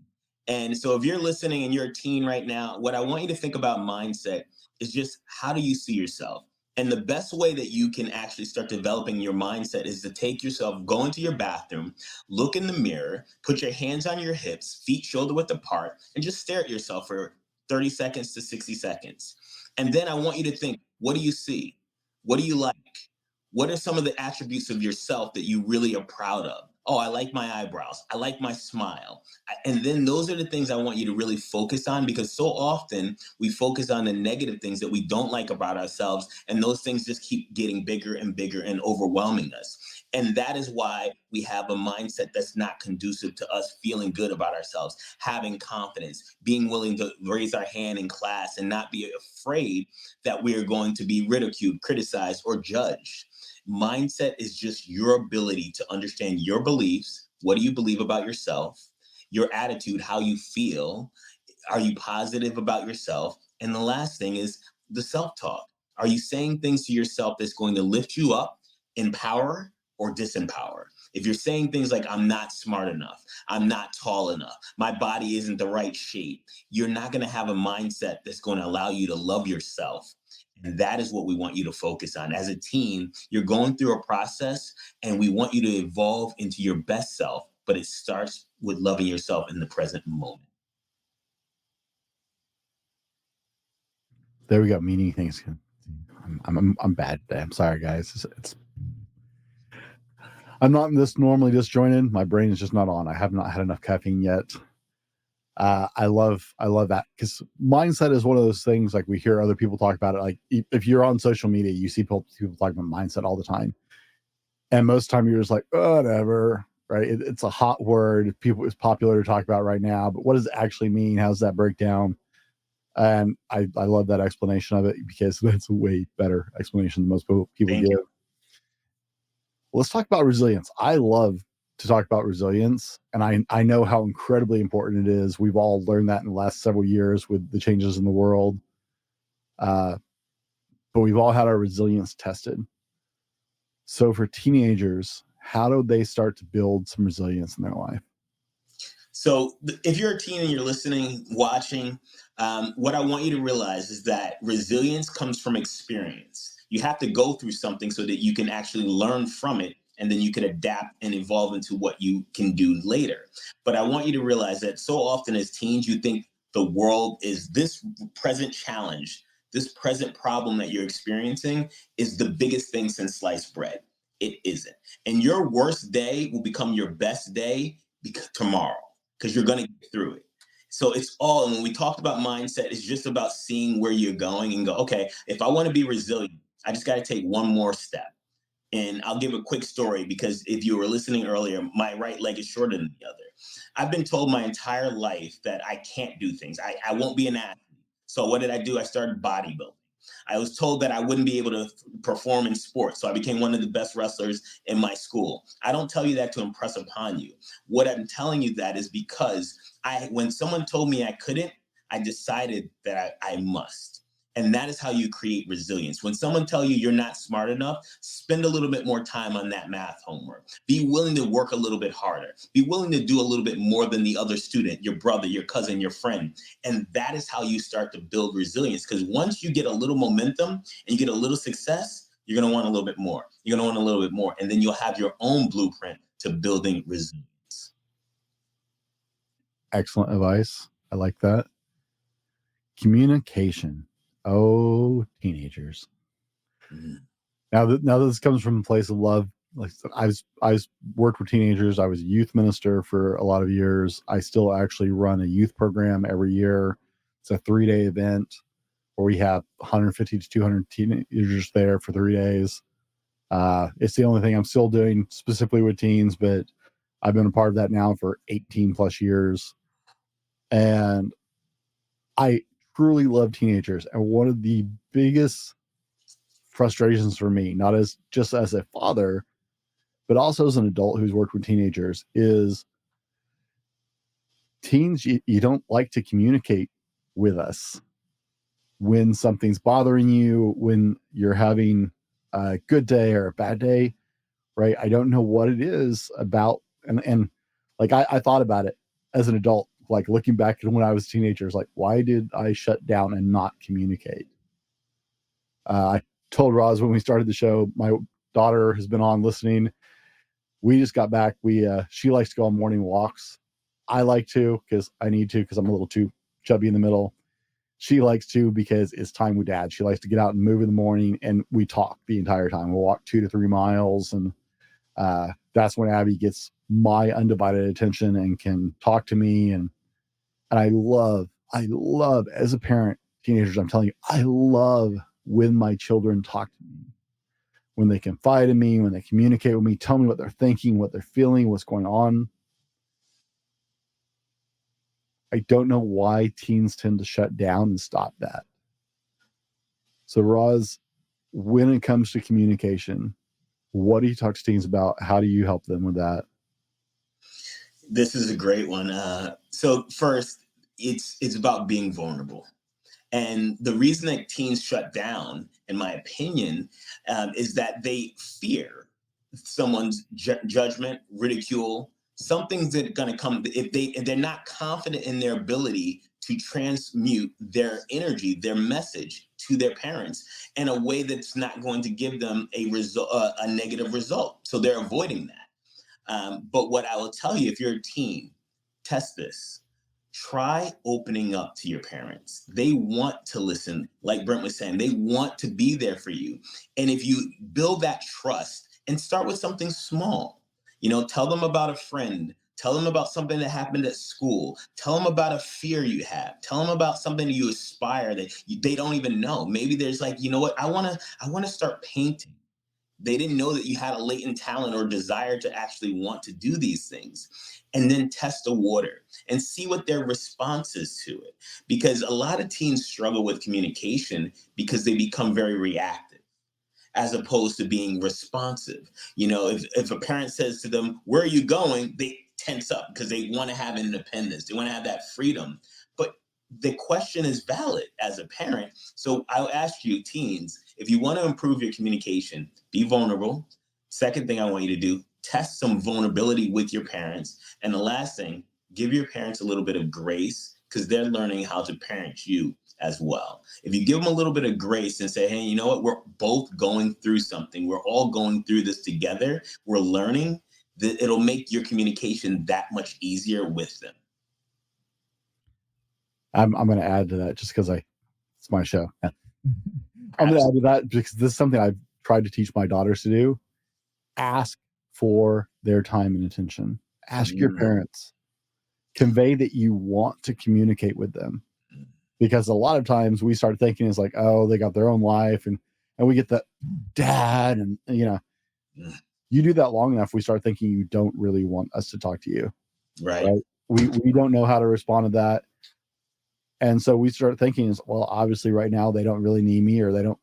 And so if you're listening and you're a teen right now, what I want you to think about mindset is just how do you see yourself? And the best way that you can actually start developing your mindset is to take yourself, go into your bathroom, look in the mirror, put your hands on your hips, feet shoulder width apart, and just stare at yourself for 30 seconds to 60 seconds. And then I want you to think, what do you see? What do you like? What are some of the attributes of yourself that you really are proud of? Oh, I like my eyebrows. I like my smile. And then those are the things I want you to really focus on, because so often we focus on the negative things that we don't like about ourselves. And those things just keep getting bigger and bigger and overwhelming us. And that is why we have a mindset that's not conducive to us feeling good about ourselves, having confidence, being willing to raise our hand in class and not be afraid that we are going to be ridiculed, criticized, or judged. Mindset is just your ability to understand your beliefs. What do you believe about yourself? Your attitude, how you feel. Are you positive about yourself? And the last thing is the self-talk. Are you saying things to yourself that's going to lift you up, empower, or disempower? If you're saying things like, I'm not smart enough, I'm not tall enough, my body isn't the right shape, you're not going to have a mindset that's going to allow you to love yourself. And that is what we want you to focus on. As a teen, you're going through a process and we want you to evolve into your best self, but it starts with loving yourself in the present moment. There we go. Meaning things. I'm bad today. I'm sorry, guys. I'm not this normally disjointed. My brain is just not on. I have not had enough caffeine yet. I love that, because mindset is one of those things, like we hear other people talk about it. Like if you're on social media, you see people talking about mindset all the time. And most of the time you're just like, whatever, right? It's a hot word. It's popular to talk about right now, but what does it actually mean? How does that break down? And I love that explanation of it, because that's a way better explanation than most people give. Let's talk about resilience. I love to talk about resilience, and I know how incredibly important it is. We've all learned that in the last several years with the changes in the world. But we've all had our resilience tested. So for teenagers, how do they start to build some resilience in their life? So if you're a teen and you're listening, watching, what I want you to realize is that resilience comes from experience. You have to go through something so that you can actually learn from it, and then you can adapt and evolve into what you can do later. But I want you to realize that so often as teens, you think the world is this present challenge, this present problem that you're experiencing is the biggest thing since sliced bread. It isn't. And your worst day will become your best day tomorrow, because you're going to get through it. So it's all, and when we talked about mindset, it's just about seeing where you're going and go, okay, if I want to be resilient, I just got to take one more step. And I'll give a quick story, because if you were listening earlier, my right leg is shorter than the other. I've been told my entire life that I can't do things. I won't be an athlete. So what did I do? I started bodybuilding. I was told that I wouldn't be able to perform in sports. So I became one of the best wrestlers in my school. I don't tell you that to impress upon you. What I'm telling you that is because when someone told me I couldn't, I decided that I must. And that is how you create resilience. When someone tells you you're not smart enough, spend a little bit more time on that math homework. Be willing to work a little bit harder. Be willing to do a little bit more than the other student, your brother, your cousin, your friend. And that is how you start to build resilience. Because once you get a little momentum and you get a little success, you're going to want a little bit more. You're going to want a little bit more. And then you'll have your own blueprint to building resilience. Excellent advice. I like that. Communication. Oh, teenagers. Mm-hmm. Now this comes from a place of love. Like I was worked with teenagers. I was a youth minister for a lot of years. I still actually run a youth program every year. It's a 3-day event where we have 150 to 200 teenagers there for 3 days. It's the only thing I'm still doing specifically with teens, but I've been a part of that now for 18 plus years. And I truly love teenagers. And one of the biggest frustrations for me, not as just as a father, but also as an adult who's worked with teenagers, is teens, you don't like to communicate with us when something's bothering you, when you're having a good day or a bad day, right? I don't know what it is about. And like, I thought about it as an adult, like looking back at when I was a teenager, like, why did I shut down and not communicate? I told Roz when we started the show, my daughter has been on listening. We just got back. She likes to go on morning walks. I like to because I need to because I'm a little too chubby in the middle. She likes to because it's time with dad. She likes to get out and move in the morning, and we talk the entire time. We'll walk 2 to 3 miles, and that's when Abby gets my undivided attention and can talk to me. And I love as a parent, teenagers, I'm telling you, I love when my children talk to me, when they confide in me, when they communicate with me, tell me what they're thinking, what they're feeling, what's going on. I don't know why teens tend to shut down and stop that. So, Roz, when it comes to communication, what do you talk to teens about? How do you help them with that? This is a great one. So first, it's about being vulnerable. And the reason that teens shut down, in my opinion, is that they fear someone's judgment, ridicule, something's that going to come if they're not confident in their ability to transmute their energy, their message to their parents in a way that's not going to give them a negative result. So they're avoiding that. But what I will tell you, if you're a teen, test this. Try opening up to your parents. They want to listen. Like Brent was saying, they want to be there for you. And if you build that trust and start with something small, tell them about a friend, tell them about something that happened at school, tell them about a fear you have, tell them about something that you aspire that they don't even know. Maybe there's like, you know what, I want to start painting. They didn't know that you had a latent talent or desire to actually want to do these things. And then test the water and see what their response is to it. Because a lot of teens struggle with communication because they become very reactive as opposed to being responsive. If a parent says to them, "Where are you going?" they tense up because they want to have independence. They want to have that freedom. But the question is valid as a parent. So I'll ask you, teens, if you want to improve your communication, be vulnerable. Second thing I want you to do, test some vulnerability with your parents. And the last thing, give your parents a little bit of grace because they're learning how to parent you as well. If you give them a little bit of grace and say, hey, you know what? We're both going through something. We're all going through this together. We're learning. That it'll make your communication that much easier with them. I'm going to add to that just because it's my show. I'm going to add to that because this is something I've tried to teach my daughters to do. Ask for their time and attention. Ask your parents. Convey that you want to communicate with them. Because a lot of times we start thinking it's like, oh, they got their own life. And we get that dad. And, you do that long enough, we start thinking you don't really want us to talk to you. Right? We don't know how to respond to that. And so we start thinking is, well, obviously right now they don't really need me or they don't.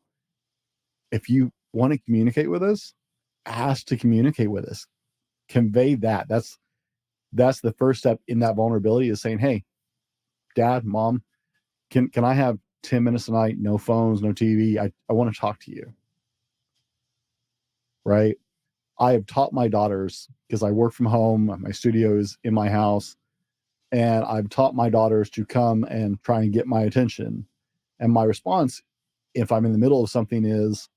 If you want to communicate with us, ask to communicate with us. Convey that. That's the first step in that vulnerability is saying, hey, dad, mom, can I have 10 minutes tonight? No phones, no TV. I want to talk to you. Right. I have taught my daughters because I work from home. My studio is in my house. And I've taught my daughters to come and try and get my attention. And my response, if I'm in the middle of something, is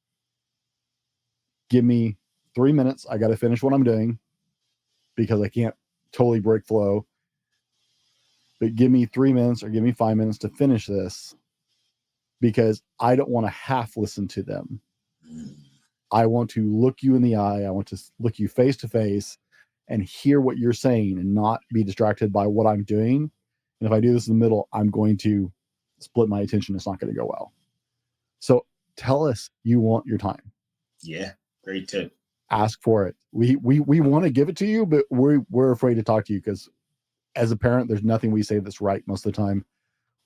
give me 3 minutes. I got to finish what I'm doing because I can't totally break flow. But give me 3 minutes or give me 5 minutes to finish this because I don't want to half listen to them. I want to look you in the eye. I want to look you face to face and hear what you're saying and not be distracted by what I'm doing. And if I do this in the middle, I'm going to split my attention. It's not going to go well. So tell us you want your time. Yeah, great tip. Ask for it. We want to give it to you, but we're afraid to talk to you because as a parent, there's nothing we say that's right most of the time.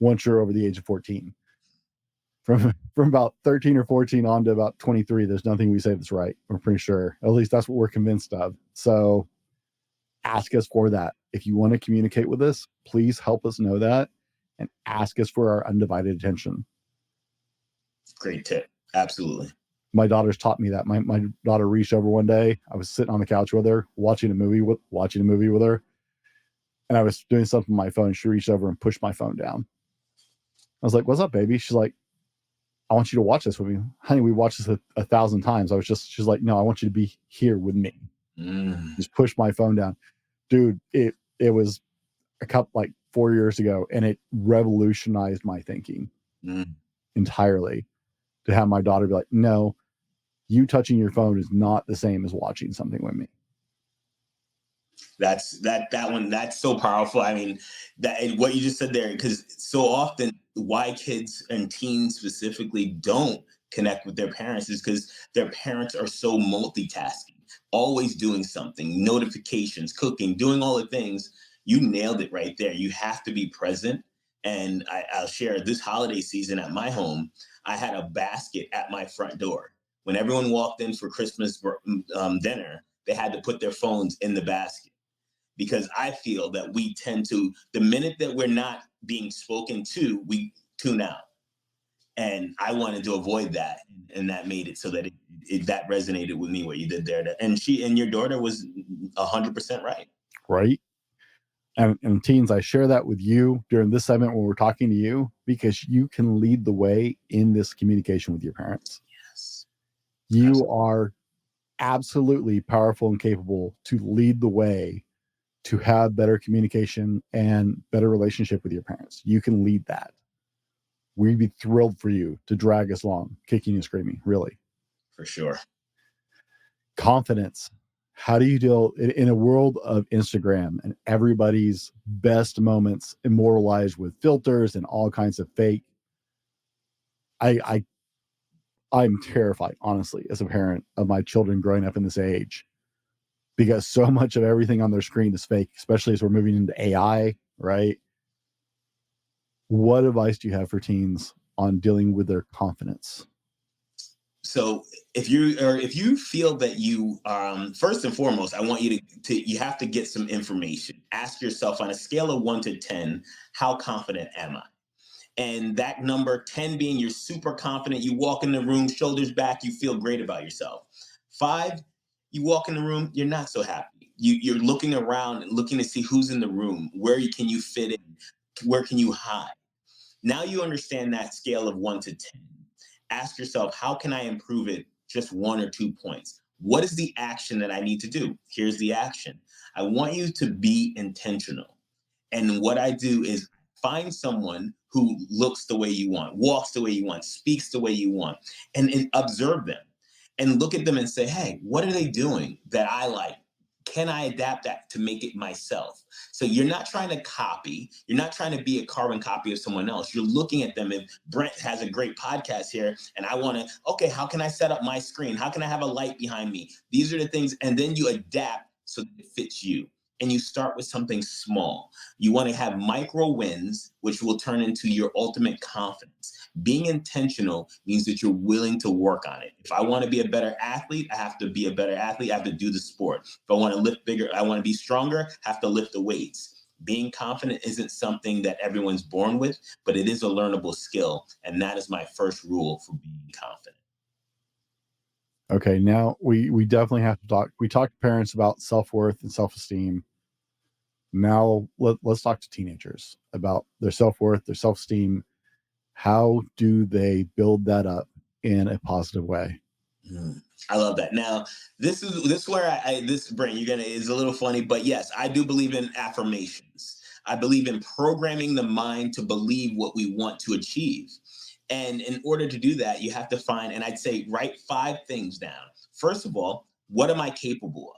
once you're over the age of 14. From about 13 or 14 on to about 23, there's nothing we say that's right. We're pretty sure. At least that's what we're convinced of. So ask us for that. If you want to communicate with us, please help us know that and ask us for our undivided attention. Great tip. Absolutely. My daughter's taught me that. My daughter reached over one day. I was sitting on the couch with her, watching a movie with her, and I was doing something on my phone. She reached over and pushed my phone down. I was like, "What's up, baby?" She's like, "I want you to watch this with me." Honey, we watched this 1,000 times. She's like, "No, I want you to be here with me." Just push my phone down. Dude, it was a couple, like 4 years ago, and it revolutionized my thinking entirely to have my daughter be like, "No, you touching your phone is not the same as watching something with me." That's so powerful. I mean, that what you just said there, because so often why kids and teens specifically don't connect with their parents is because their parents are so multitasking, always doing something, notifications, cooking, doing all the things. You nailed it right there. You have to be present. And I'll share this holiday season at my home, I had a basket at my front door. When everyone walked in for Christmas dinner, they had to put their phones in the basket, because I feel that we tend to, the minute that we're not being spoken to, we tune out. And I wanted to avoid that. And that made it so that that resonated with me, what you did there. And your daughter was 100% right. Right. And teens, I share that with you during this segment when we're talking to you, because you can lead the way in this communication with your parents. Yes. You Absolutely. are absolutely powerful and capable to lead the way to have better communication and better relationship with your parents. You can lead that. We'd be thrilled for you to drag us along, kicking and screaming, really. For sure. Confidence. How do you deal in a world of Instagram and everybody's best moments immortalized with filters and all kinds of fake? I'm terrified, honestly, as a parent of my children growing up in this age, because so much of everything on their screen is fake, especially as we're moving into AI, right? What advice do you have for teens on dealing with their confidence? So if you feel that you first and foremost, I want you you have to get some information. Ask yourself, on a scale of 1 to 10, how confident am I? And that number 10 being you're super confident, you walk in the room, shoulders back, you feel great about yourself. 5, you walk in the room, you're not so happy. You're looking around and looking to see who's in the room, can you fit in, where can you hide? Now you understand that scale of 1 to 10. Ask yourself, how can I improve it just 1 or 2 points? What is the action that I need to do? Here's the action. I want you to be intentional. And what I do is find someone who looks the way you want, walks the way you want, speaks the way you want, and observe them and look at them and say, hey, what are they doing that I like? Can I adapt that to make it myself? So you're not trying to copy. You're not trying to be a carbon copy of someone else. You're looking at them. If Brent has a great podcast here and I want to, okay, how can I set up my screen? How can I have a light behind me? These are the things. And then you adapt so that it fits you. And you start with something small. You want to have micro wins, which will turn into your ultimate confidence. Being intentional means that you're willing to work on it. If I want to be a better athlete, I have to be a better athlete. I have to do the sport. If I want to lift bigger, I want to be stronger, I have to lift the weights. Being confident isn't something that everyone's born with, but it is a learnable skill. And that is my first rule for being confident. Okay, now we definitely have to talk. We talked to parents about self-worth and self-esteem. Now let's talk to teenagers about their self-worth, their self-esteem. How do they build that up in a positive way? I love that. Now, this is where this brain is a little funny, but yes, I do believe in affirmations. I believe in programming the mind to believe what we want to achieve. And in order to do that, you have to find, and I'd say write 5 things down. First of all, what am I capable of?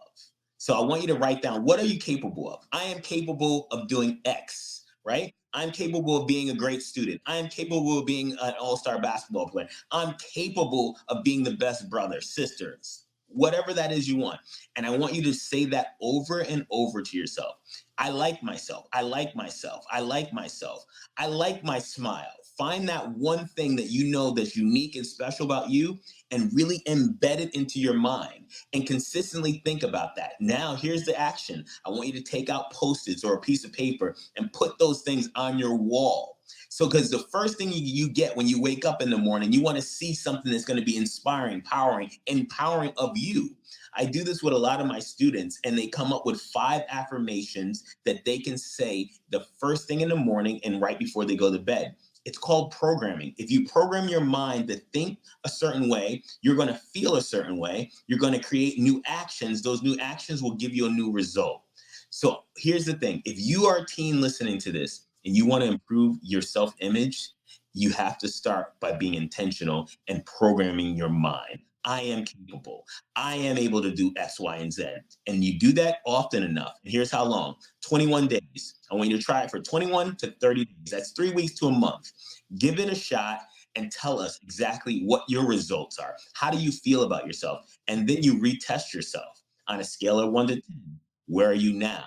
So I want you to write down, what are you capable of? I am capable of doing X, right? I'm capable of being a great student. I am capable of being an all-star basketball player. I'm capable of being the best brother, sisters, whatever that is you want. And I want you to say that over and over to yourself. I like myself. I like myself. I like myself. I like my smile. Find that one thing that you know that's unique and special about you and really embed it into your mind and consistently think about that. Now, here's the action. I want you to take out Post-its or a piece of paper and put those things on your wall. So, because the first thing you get when you wake up in the morning, you want to see something that's going to be inspiring, empowering of you. I do this with a lot of my students, and they come up with 5 affirmations that they can say the first thing in the morning and right before they go to bed. It's called programming. If you program your mind to think a certain way, you're going to feel a certain way. You're going to create new actions. Those new actions will give you a new result. So here's the thing. If you are a teen listening to this and you want to improve your self-image, you have to start by being intentional and programming your mind. I am capable. I am able to do X, Y, and Z. And you do that often enough. And here's how long: 21 days. I want you to try it for 21 to 30 days. That's 3 weeks to a month. Give it a shot and tell us exactly what your results are. How do you feel about yourself? And then you retest yourself on a scale of 1 to 10. Where are you now?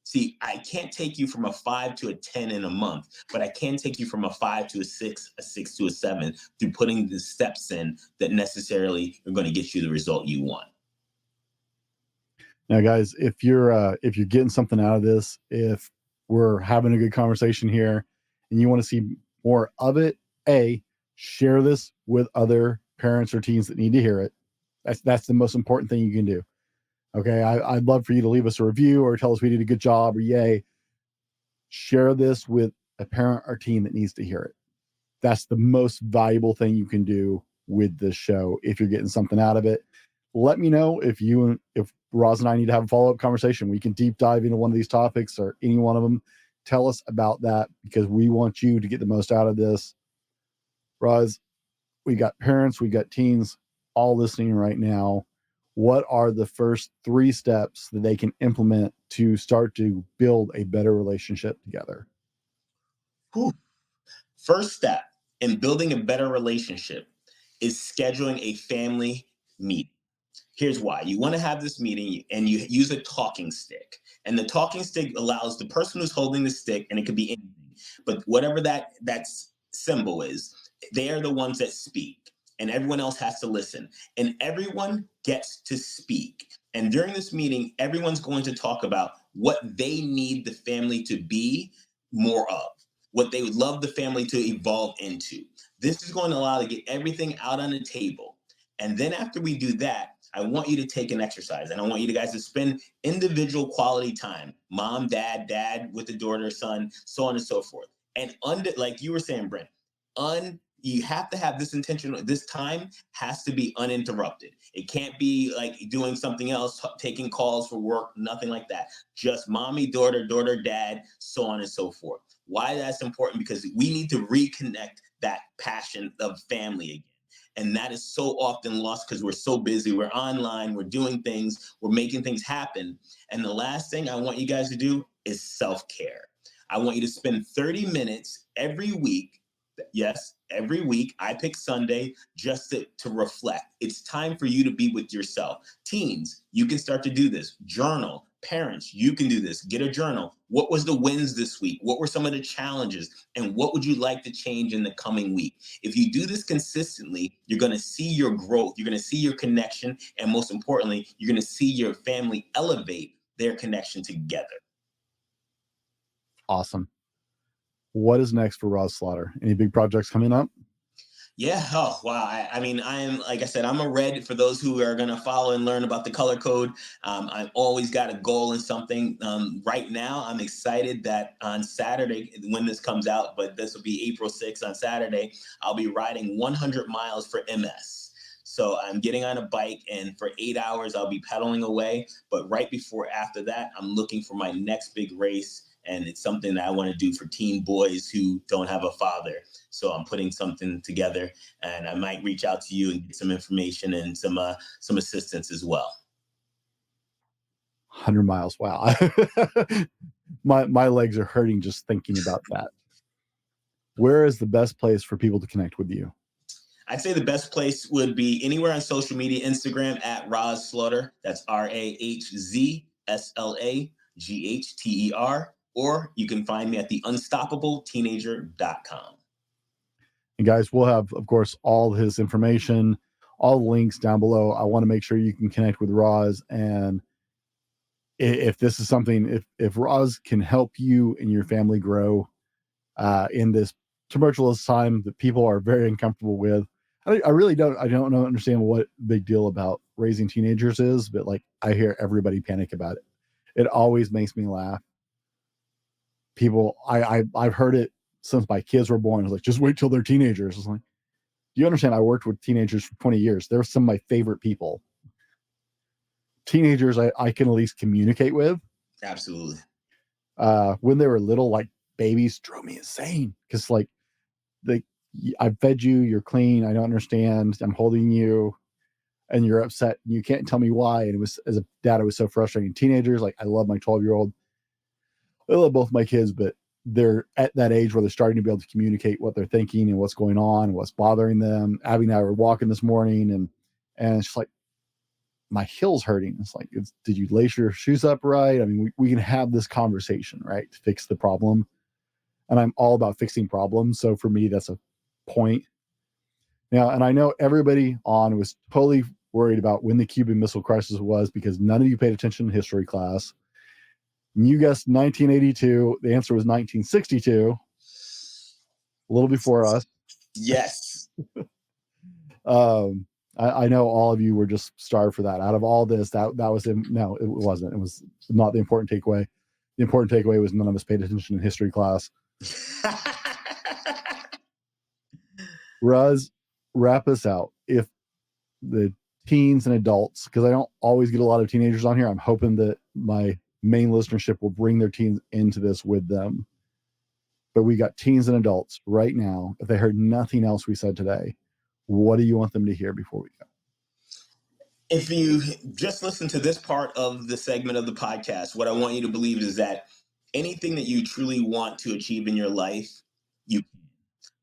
See, I can't take you from a 5 to a 10 in a month, but I can take you from a 5 to a 6 to a 7 through putting the steps in that necessarily are going to get you the result you want. Now, guys, if you're getting something out of this, if we're having a good conversation here and you want to see more of it, share this with other parents or teens that need to hear it. That's the most important thing you can do. Okay, I'd love for you to leave us a review or tell us we did a good job or yay. Share this with a parent or teen that needs to hear it. That's the most valuable thing you can do with this show if you're getting something out of it. Let me know if Roz and I need to have a follow-up conversation. We can deep dive into one of these topics or any one of them. Tell us about that because we want you to get the most out of this. Roz, we got parents, we got teens all listening right now. What are the first 3 steps that they can implement to start to build a better relationship together? First step in building a better relationship is scheduling a family meeting. Here's why. You want to have this meeting and you use a talking stick. And the talking stick allows the person who's holding the stick, and it could be anything, but whatever that symbol is, they are the ones that speak. And everyone else has to listen. And everyone gets to speak. And during this meeting, everyone's going to talk about what they need the family to be more of, what they would love the family to evolve into. This is going to allow to get everything out on the table. And then after we do that, I want you to take an exercise. And I want you guys to spend individual quality time. Mom, dad with the daughter, son, so on and so forth. And like you were saying, Brent, you have to have this intention. This time has to be uninterrupted. It can't be like doing something else, taking calls for work, nothing like that. Just mommy, daughter, dad, so on and so forth. Why that's important? Because we need to reconnect that passion of family again. And that is so often lost because we're so busy. We're online, we're doing things, we're making things happen. And the last thing I want you guys to do is self-care. I want you to spend 30 minutes every week. Yes, every week. I pick Sunday just to reflect. It's time for you to be with yourself. Teens, you can start to do this. Journal. Parents, you can do this. Get a journal. What was the wins this week? What were some of the challenges? And what would you like to change in the coming week? If you do this consistently, you're going to see your growth. You're going to see your connection. And most importantly, you're going to see your family elevate their connection together. Awesome. What is next for Rahz Slaughter? Any big projects coming up? Yeah. Oh, wow. I mean, like I said, I'm a red for those who are going to follow and learn about the color code. I've always got a goal in something. Right now, I'm excited that on Saturday, when this comes out, but this will be April 6th on Saturday, I'll be riding 100 miles for MS. So I'm getting on a bike, and for 8 hours, I'll be pedaling away. But right after that, I'm looking for my next big race. And it's something that I want to do for teen boys who don't have a father. So I'm putting something together, and I might reach out to you and get some information and some assistance as well. 100 miles. Wow. my legs are hurting just thinking about that. Where is the best place for people to connect with you? I'd say the best place would be anywhere on social media, Instagram at Rahz Slaughter. That's RAHZSLAGHTER. Or you can find me at theunstoppableteenager.com. And guys, we'll have, of course, all his information, all the links down below. I want to make sure you can connect with Roz. And if this is something, if Roz can help you and your family grow in this tumultuous time that people are very uncomfortable with, I don't understand what the big deal about raising teenagers is, but like I hear everybody panic about it. It always makes me laugh. People, I've heard it since my kids were born. It's like, just wait till they're teenagers. It's like, do you understand? I worked with teenagers for 20 years. They're some of my favorite people. Teenagers, I can at least communicate with. Absolutely. When they were little, like babies, drove me insane because like I fed you, you're clean, I don't understand, I'm holding you, and you're upset. You can't tell me why. And it was, as a dad, it was so frustrating. Teenagers, like I love my 12-year-old. I love both my kids, but they're at that age where they're starting to be able to communicate what they're thinking and what's going on, and what's bothering them. Abby and I were walking this morning, and it's just like, my heel's hurting. It's like, did you lace your shoes up right? I mean, we can have this conversation, right, to fix the problem. And I'm all about fixing problems. So for me, that's a point. Now, and I know everybody on was totally worried about when the Cuban Missile Crisis was, because none of you paid attention in history class. You guessed 1982. The answer was 1962, a little before us. Yes. I know all of you were just starved for that. Out of all this, that was no, it wasn't. It was not the important takeaway. The important takeaway was none of us paid attention in history class. Roz, wrap us out. If the teens and adults, because I don't always get a lot of teenagers on here, I'm hoping that my main listenership will bring their teens into this with them. But we got teens and adults right now. If they heard nothing else we said today, what do you want them to hear before we go? If you just listen to this part of the segment of the podcast, what I want you to believe is that anything that you truly want to achieve in your life, you can.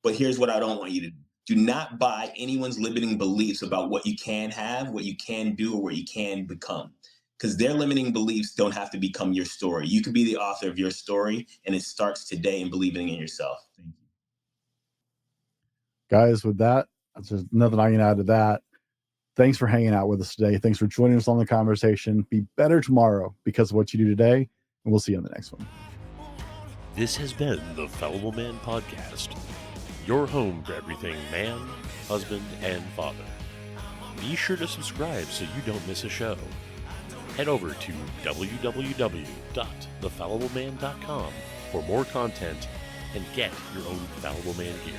But here's what I don't want you to do. Do not buy anyone's limiting beliefs about what you can have, what you can do, or what you can become. Because their limiting beliefs don't have to become your story. You can be the author of your story, and it starts today in believing in yourself. Thank you. Guys, with that, there's nothing I can add to that. Thanks for hanging out with us today. Thanks for joining us on the conversation. Be better tomorrow because of what you do today, and we'll see you on the next one. This has been the Fallible Man Podcast, your home for everything man, husband, and father. Be sure to subscribe so you don't miss a show. Head over to www.thefallibleman.com for more content and get your own Fallible Man gear.